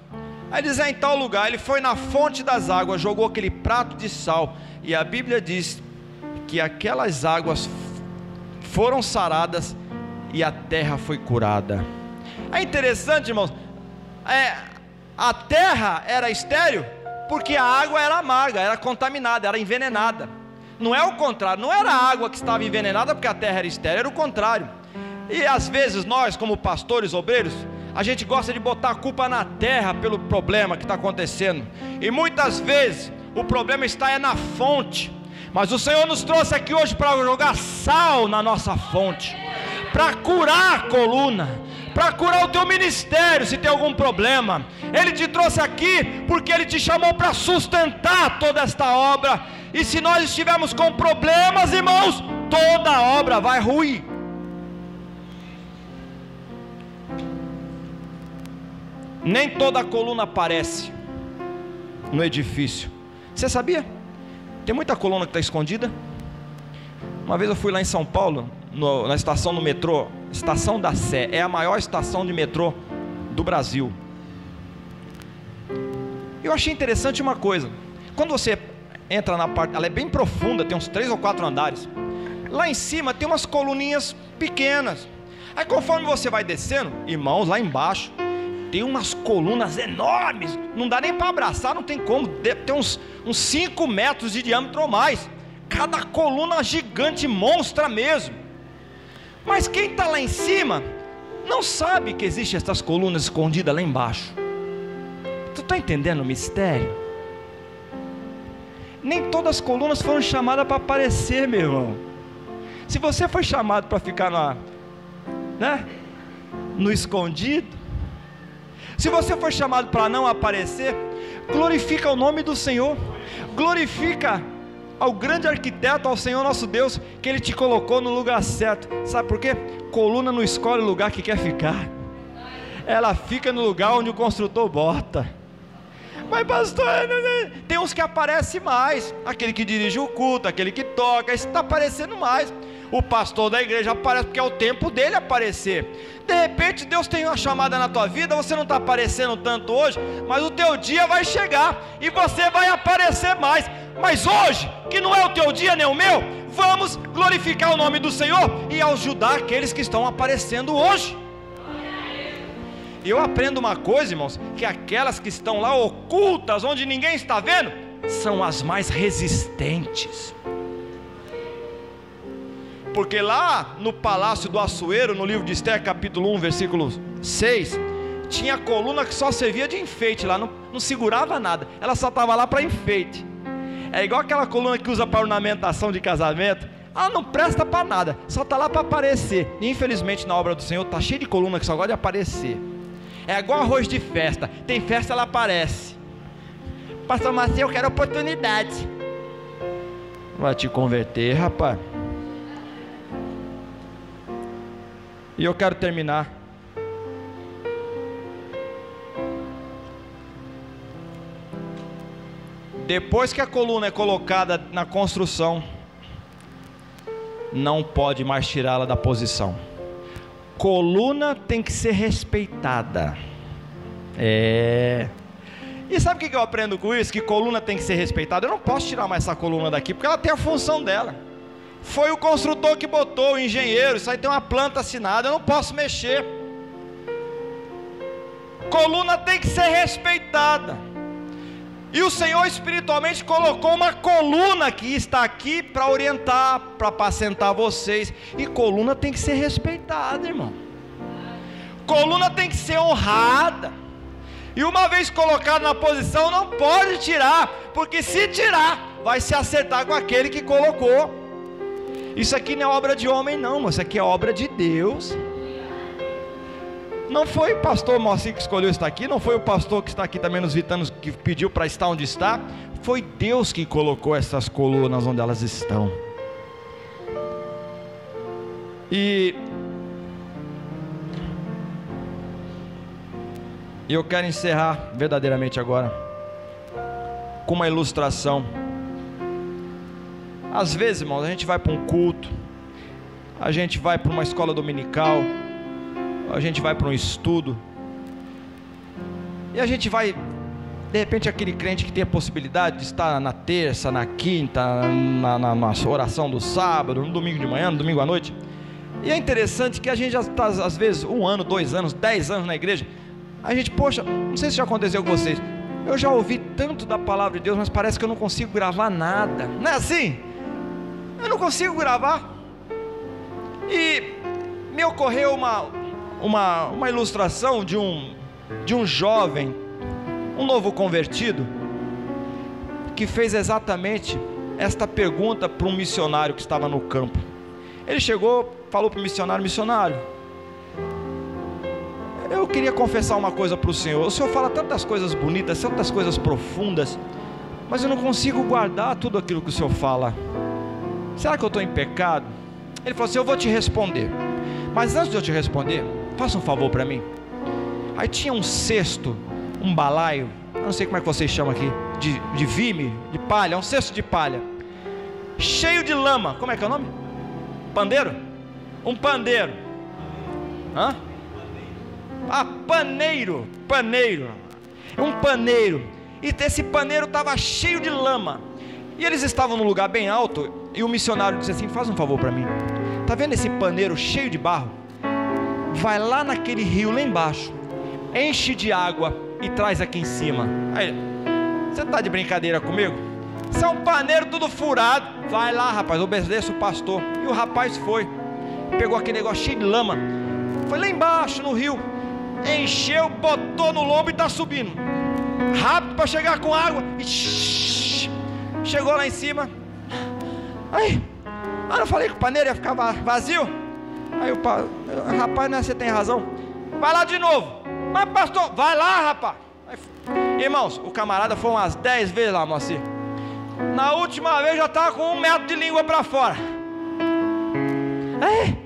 Aí diz: é em tal lugar. Ele foi na fonte das águas, jogou aquele prato de sal, e a Bíblia diz que aquelas águas foram saradas e a terra foi curada. É interessante, irmãos, a terra era estéril porque a água era amarga, era contaminada, era envenenada. Não é o contrário, não era a água que estava envenenada porque a terra era estéril, era o contrário. E às vezes nós, como pastores, obreiros, a gente gosta de botar a culpa na terra pelo problema que está acontecendo. E muitas vezes o problema está na fonte. Mas o Senhor nos trouxe aqui hoje para jogar sal na nossa fonte, para curar a coluna, para curar o teu ministério se tem algum problema. Ele te trouxe aqui porque Ele te chamou para sustentar toda esta obra. E se nós estivermos com problemas, irmãos, toda a obra vai ruir. Nem toda a coluna aparece no edifício. Você sabia? Tem muita coluna que está escondida. Uma vez eu fui lá em São Paulo, na estação do metrô, Estação da Sé, é a maior estação de metrô do Brasil. Eu achei interessante uma coisa. Quando você entra na parte, ela é bem profunda, tem uns 3 ou 4 andares. Lá em cima tem umas coluninhas pequenas. Aí conforme você vai descendo, irmãos, lá embaixo tem umas colunas enormes, não dá nem para abraçar, não tem como, tem uns 5 metros de diâmetro ou mais. Cada coluna gigante, monstra mesmo. Mas quem está lá em cima não sabe que existem essas colunas escondidas lá embaixo. Tu está entendendo o mistério? Nem todas as colunas foram chamadas para aparecer, meu irmão. Se você foi chamado para ficar no escondido, se você foi chamado para não aparecer, glorifica o nome do Senhor, glorifica ao grande arquiteto, ao Senhor nosso Deus, que Ele te colocou no lugar certo. Sabe por quê? Coluna não escolhe o lugar que quer ficar, ela fica no lugar onde o construtor bota. Mas pastor, tem uns que aparecem mais, aquele que dirige o culto, aquele que toca, esse está aparecendo mais. O pastor da igreja aparece porque é o tempo dele aparecer. De repente Deus tem uma chamada na tua vida, você não está aparecendo tanto hoje, mas o teu dia vai chegar e você vai aparecer mais. Mas hoje, que não é o teu dia nem o meu, vamos glorificar o nome do Senhor e ajudar aqueles que estão aparecendo hoje. E eu aprendo uma coisa, irmãos, que aquelas que estão lá ocultas, onde ninguém está vendo, são as mais resistentes. Porque lá no palácio do Assuero, no livro de Esther, capítulo 1, versículo 6, tinha coluna que só servia de enfeite lá, não segurava nada, ela só estava lá para enfeite. É igual aquela coluna que usa para ornamentação de casamento, ela não presta para nada, só está lá para aparecer. E infelizmente na obra do Senhor está cheio de coluna que só gosta de aparecer. É igual arroz de festa, tem festa ela aparece. Pastor Maciel, eu quero oportunidade. Vai te converter, rapaz. E eu quero terminar. Depois que a coluna é colocada na construção, não pode mais tirá-la da posição. Coluna tem que ser respeitada. E sabe o que eu aprendo com isso? Que coluna tem que ser respeitada. Eu não posso tirar mais essa coluna daqui, porque ela tem a função dela. Foi o construtor que botou, o engenheiro. Isso aí tem uma planta assinada, eu não posso mexer. Coluna tem que ser respeitada. E o Senhor espiritualmente colocou uma coluna que está aqui para orientar, para apacentar vocês. E coluna tem que ser respeitada, irmão. Coluna tem que ser honrada. E uma vez colocada na posição, não pode tirar, porque se tirar, vai se acertar com aquele que colocou. Isso aqui não é obra de homem não, isso aqui é obra de Deus. Não foi o pastor Moacir que escolheu estar aqui, não foi o pastor que está aqui também nos visitando que pediu para estar onde está. Foi Deus que colocou essas colunas onde elas estão. E eu quero encerrar verdadeiramente agora com uma ilustração. Às vezes, irmãos, a gente vai para um culto, a gente vai para uma escola dominical, a gente vai para um estudo, e a gente vai, de repente, aquele crente que tem a possibilidade de estar na terça, na quinta, na oração do sábado, no domingo de manhã, no domingo à noite. E é interessante que a gente já está, às vezes, 1 ano, 2 anos, 10 anos na igreja. A gente, poxa, não sei se já aconteceu com vocês, eu já ouvi tanto da palavra de Deus, mas parece que eu não consigo gravar nada. Não é assim? Eu não consigo gravar. E me ocorreu uma ilustração de um jovem, um novo convertido, que fez exatamente esta pergunta para um missionário que estava no campo. Ele chegou, falou para o missionário: missionário, eu queria confessar uma coisa para o senhor fala tantas coisas bonitas, tantas coisas profundas, mas eu não consigo guardar tudo aquilo que o senhor fala. Será que eu estou em pecado? Ele falou assim: eu vou te responder, mas antes de eu te responder, faça um favor para mim. Aí tinha um cesto, um balaio, eu não sei como é que vocês chamam aqui, de vime, de palha, um cesto de palha, cheio de lama. Como é que é o nome? Pandeiro? Um pandeiro. Hã? Ah, paneiro. Um paneiro. E esse paneiro estava cheio de lama. E eles estavam num lugar bem alto. E o missionário disse assim: faz um favor para mim. Está vendo esse paneiro cheio de barro? Vai lá naquele rio lá embaixo, enche de água e traz aqui em cima. Aí, você está de brincadeira comigo? Isso é um paneiro tudo furado. Vai lá, rapaz, obedeça o pastor. E o rapaz foi, pegou aquele negócio cheio de lama, foi lá embaixo no rio, encheu, botou no lombo e está subindo rápido para chegar com água. E chegou lá em cima. Aí eu falei que o paneiro ia ficar vazio. Aí rapaz, né, você tem razão, vai lá de novo. Mas pastor, vai lá, rapaz. Aí, irmãos, o camarada foi umas 10 vezes lá, Moacir. Na última vez já estava com 1 metro de língua para fora. Ei,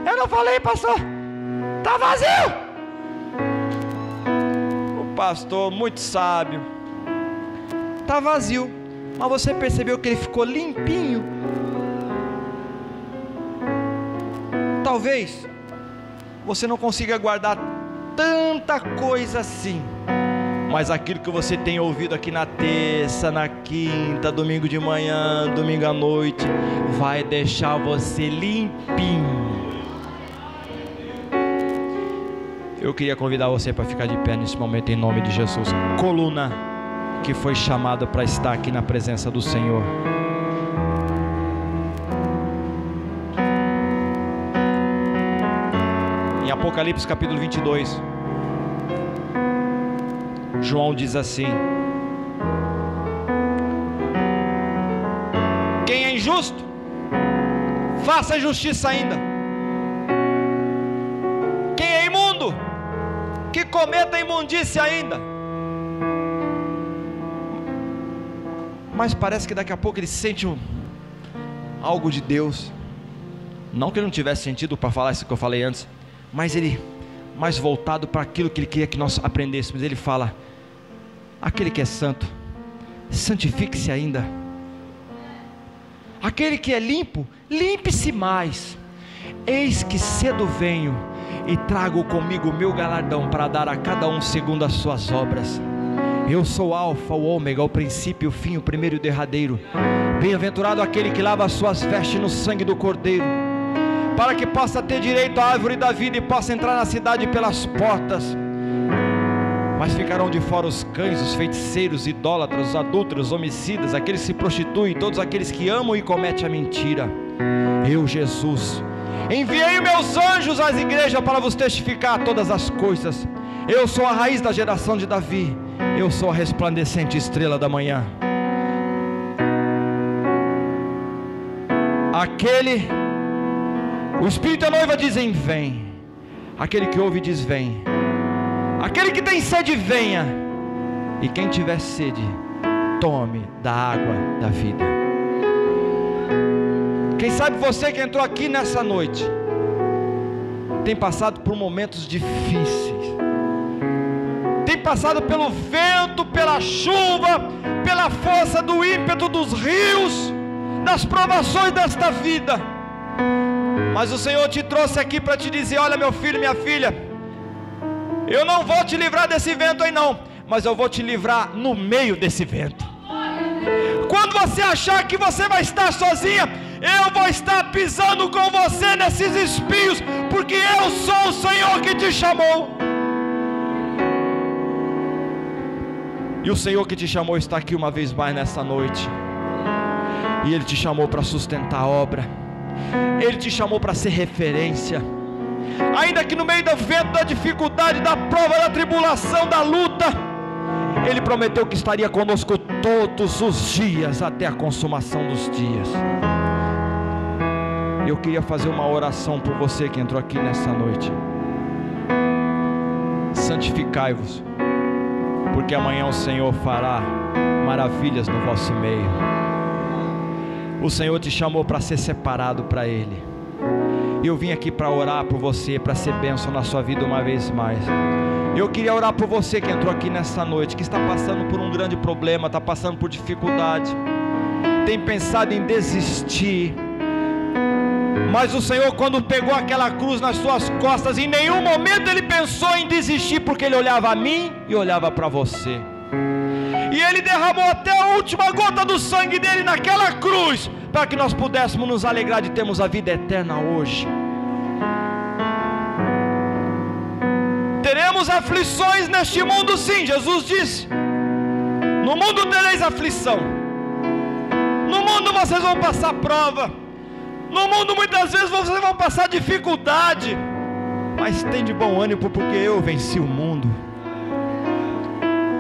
eu não falei, pastor, está vazio. O pastor, muito sábio, está vazio, mas você percebeu que ele ficou limpinho? Talvez você não consiga guardar tanta coisa assim, mas aquilo que você tem ouvido aqui na terça, na quinta, domingo de manhã, domingo à noite, vai deixar você limpinho. Eu queria convidar você para ficar de pé nesse momento em nome de Jesus. Coluna que foi chamada para estar aqui na presença do Senhor. Em Apocalipse capítulo 22, João diz assim: quem é injusto, faça justiça ainda. Quem é imundo, que cometa imundícia ainda. Mas parece que daqui a pouco ele sente algo de Deus. Não que ele não tivesse sentido para falar isso que eu falei antes, mas ele, mais voltado para aquilo que ele queria que nós aprendêssemos. Ele fala: aquele que é santo, santifique-se ainda. Aquele que é limpo, limpe-se mais. Eis que cedo venho e trago comigo o meu galardão para dar a cada um segundo as suas obras. Eu sou o Alfa, o Ômega, o princípio, o fim, o primeiro e o derradeiro. Bem-aventurado aquele que lava as suas vestes no sangue do Cordeiro, para que possa ter direito à árvore da vida e possa entrar na cidade pelas portas. Mas ficarão de fora os cães, os feiticeiros, idólatras, os adúlteros, homicidas, aqueles que se prostituem, todos aqueles que amam e cometem a mentira. Eu, Jesus, enviei meus anjos às igrejas para vos testificar todas as coisas. Eu sou a raiz da geração de Davi, eu sou a resplandecente estrela da manhã. O Espírito e a noiva dizem: vem. Aquele que ouve diz: vem. Aquele que tem sede, venha. E quem tiver sede, tome da água da vida. Quem sabe você que entrou aqui nessa noite tem passado por momentos difíceis, tem passado pelo vento, pela chuva, pela força do ímpeto dos rios, das provações desta vida. Mas o Senhor te trouxe aqui para te dizer: olha, meu filho, minha filha, eu não vou te livrar desse vento aí não, mas eu vou te livrar no meio desse vento. Quando você achar que você vai estar sozinha, eu vou estar pisando com você nesses espinhos, porque eu sou o Senhor que te chamou. E o Senhor que te chamou está aqui uma vez mais nessa noite. E Ele te chamou para sustentar a obra. Ele te chamou para ser referência. Ainda que no meio do vento, da dificuldade, da prova, da tribulação, da luta, Ele prometeu que estaria conosco todos os dias, até a consumação dos dias. Eu queria fazer uma oração por você que entrou aqui nessa noite. Santificai-vos, porque amanhã o Senhor fará maravilhas no vosso meio. O Senhor te chamou para ser separado para Ele. Eu vim aqui para orar por você, para ser bênção na sua vida uma vez mais. Eu queria orar por você que entrou aqui nessa noite, que está passando por um grande problema, está passando por dificuldade, tem pensado em desistir. Mas o Senhor, quando pegou aquela cruz nas suas costas, em nenhum momento Ele pensou em desistir, porque Ele olhava a mim e olhava para você. E Ele derramou até a última gota do sangue dEle naquela cruz, para que nós pudéssemos nos alegrar de termos a vida eterna hoje. Teremos aflições neste mundo, sim, Jesus disse: no mundo tereis aflição. No mundo vocês vão passar prova. No mundo muitas vezes vocês vão passar dificuldade. Mas tem de bom ânimo, porque eu venci o mundo.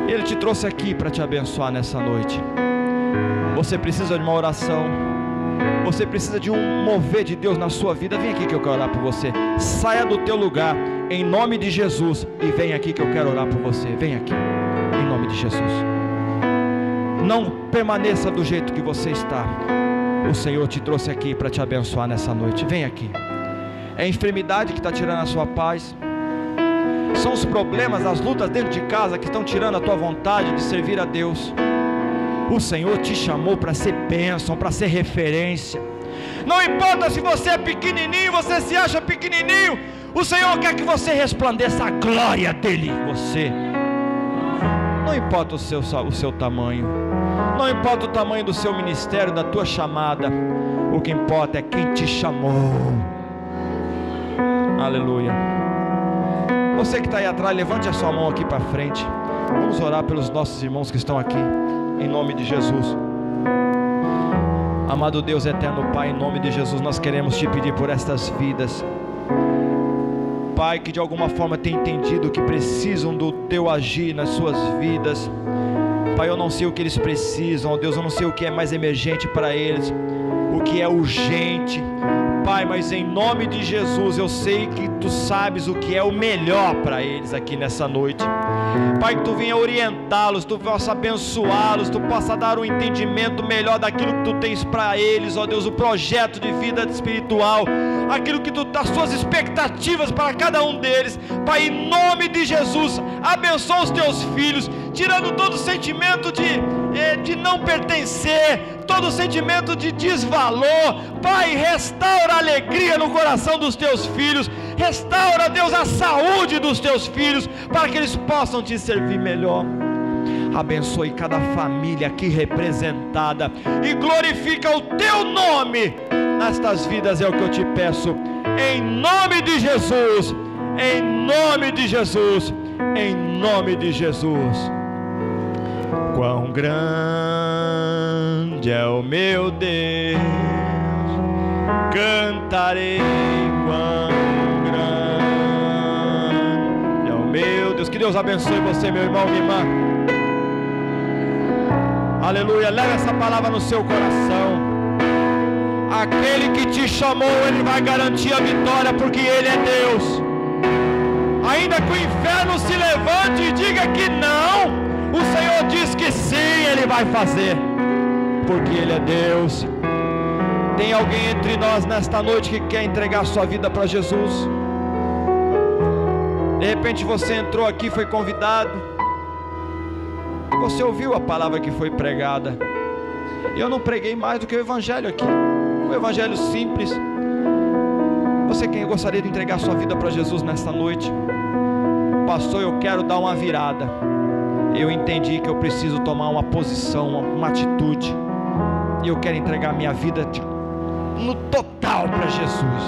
Ele te trouxe aqui para te abençoar nessa noite. Você precisa de uma oração, você precisa de um mover de Deus na sua vida. Vem aqui que eu quero orar por você. Saia do teu lugar, em nome de Jesus, e vem aqui que eu quero orar por você. Vem aqui, em nome de Jesus. Não permaneça do jeito que você está. O Senhor te trouxe aqui para te abençoar nessa noite. Vem aqui. É a enfermidade que está tirando a sua paz, são os problemas, as lutas dentro de casa que estão tirando a tua vontade de servir a Deus. O Senhor te chamou para ser bênção, para ser referência. Não importa se você é pequenininho, você se acha pequenininho, o Senhor quer que você resplandeça a glória dEle em você. Não importa o seu tamanho, não importa o tamanho do seu ministério, da tua chamada, o que importa é quem te chamou. Aleluia. Você que está aí atrás, levante a sua mão aqui para frente. Vamos orar pelos nossos irmãos que estão aqui, em nome de Jesus. Amado Deus eterno Pai, em nome de Jesus, nós queremos te pedir por estas vidas, Pai, que de alguma forma tem entendido que precisam do teu agir nas suas vidas. Pai, eu não sei o que eles precisam, ó Deus, eu não sei o que é mais emergente para eles, o que é urgente, Pai, mas em nome de Jesus, eu sei que Tu sabes o que é o melhor para eles aqui nessa noite. Pai, que Tu venha orientá-los, Tu possa abençoá-los, Tu possa dar um entendimento melhor daquilo que Tu tens para eles, ó Deus, o projeto de vida espiritual, aquilo que as Suas expectativas para cada um deles. Pai, em nome de Jesus, abençoa os Teus filhos, tirando todo o sentimento de não pertencer, todo o sentimento de desvalor. Pai, restaura a alegria no coração dos Teus filhos, restaura, Deus, a saúde dos Teus filhos, para que eles possam Te servir melhor. Abençoe cada família aqui representada e glorifica o Teu nome nestas vidas, é o que eu Te peço, em nome de Jesus, em nome de Jesus, em nome de Jesus. Quão grande é o meu Deus, cantarei, quão grande é o meu Deus. Que Deus abençoe você, meu irmão, minha irmã. Aleluia, leve essa palavra no seu coração. Aquele que te chamou, Ele vai garantir a vitória, porque Ele é Deus. Ainda que o inferno se levante e diga que não, o Senhor diz que sim, Ele vai fazer, porque Ele é Deus. Tem alguém entre nós nesta noite que quer entregar sua vida para Jesus? De repente você entrou aqui, foi convidado, você ouviu a palavra que foi pregada. Eu não preguei mais do que o Evangelho aqui, um Evangelho simples. Você quem gostaria de entregar sua vida para Jesus nesta noite? Pastor, eu quero dar uma virada. Eu entendi que eu preciso tomar uma posição, uma atitude, e eu quero entregar minha vida no total para Jesus.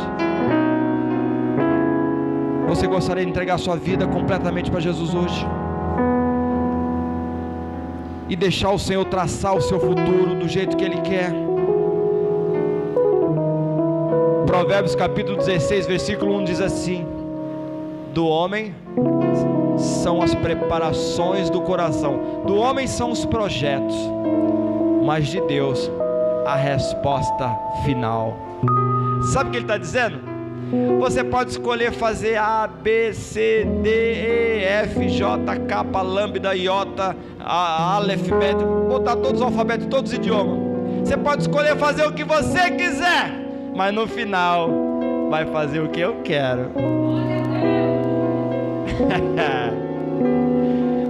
Você gostaria de entregar sua vida completamente para Jesus hoje? E deixar o Senhor traçar o seu futuro do jeito que Ele quer? Provérbios capítulo 16, versículo 1 diz assim: do homem são as preparações do coração, do homem são os projetos, mas de Deus a resposta final. Sabe o que ele está dizendo? Você pode escolher fazer A, B, C, D, E, F, J, K, lambda, iota, Aleph, Bet, botar todos os alfabetos, todos os idiomas. Você pode escolher fazer o que você quiser, mas no final vai fazer o que eu quero.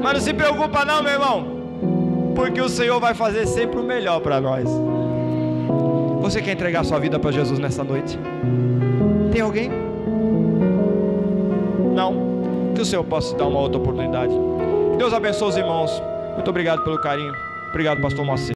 Mas não se preocupa não, meu irmão, porque o Senhor vai fazer sempre o melhor para nós. Você quer entregar sua vida para Jesus nessa noite? Tem alguém? Não? Que o Senhor possa dar uma outra oportunidade. Deus abençoe os irmãos. Muito obrigado pelo carinho. Obrigado, pastor Moacir.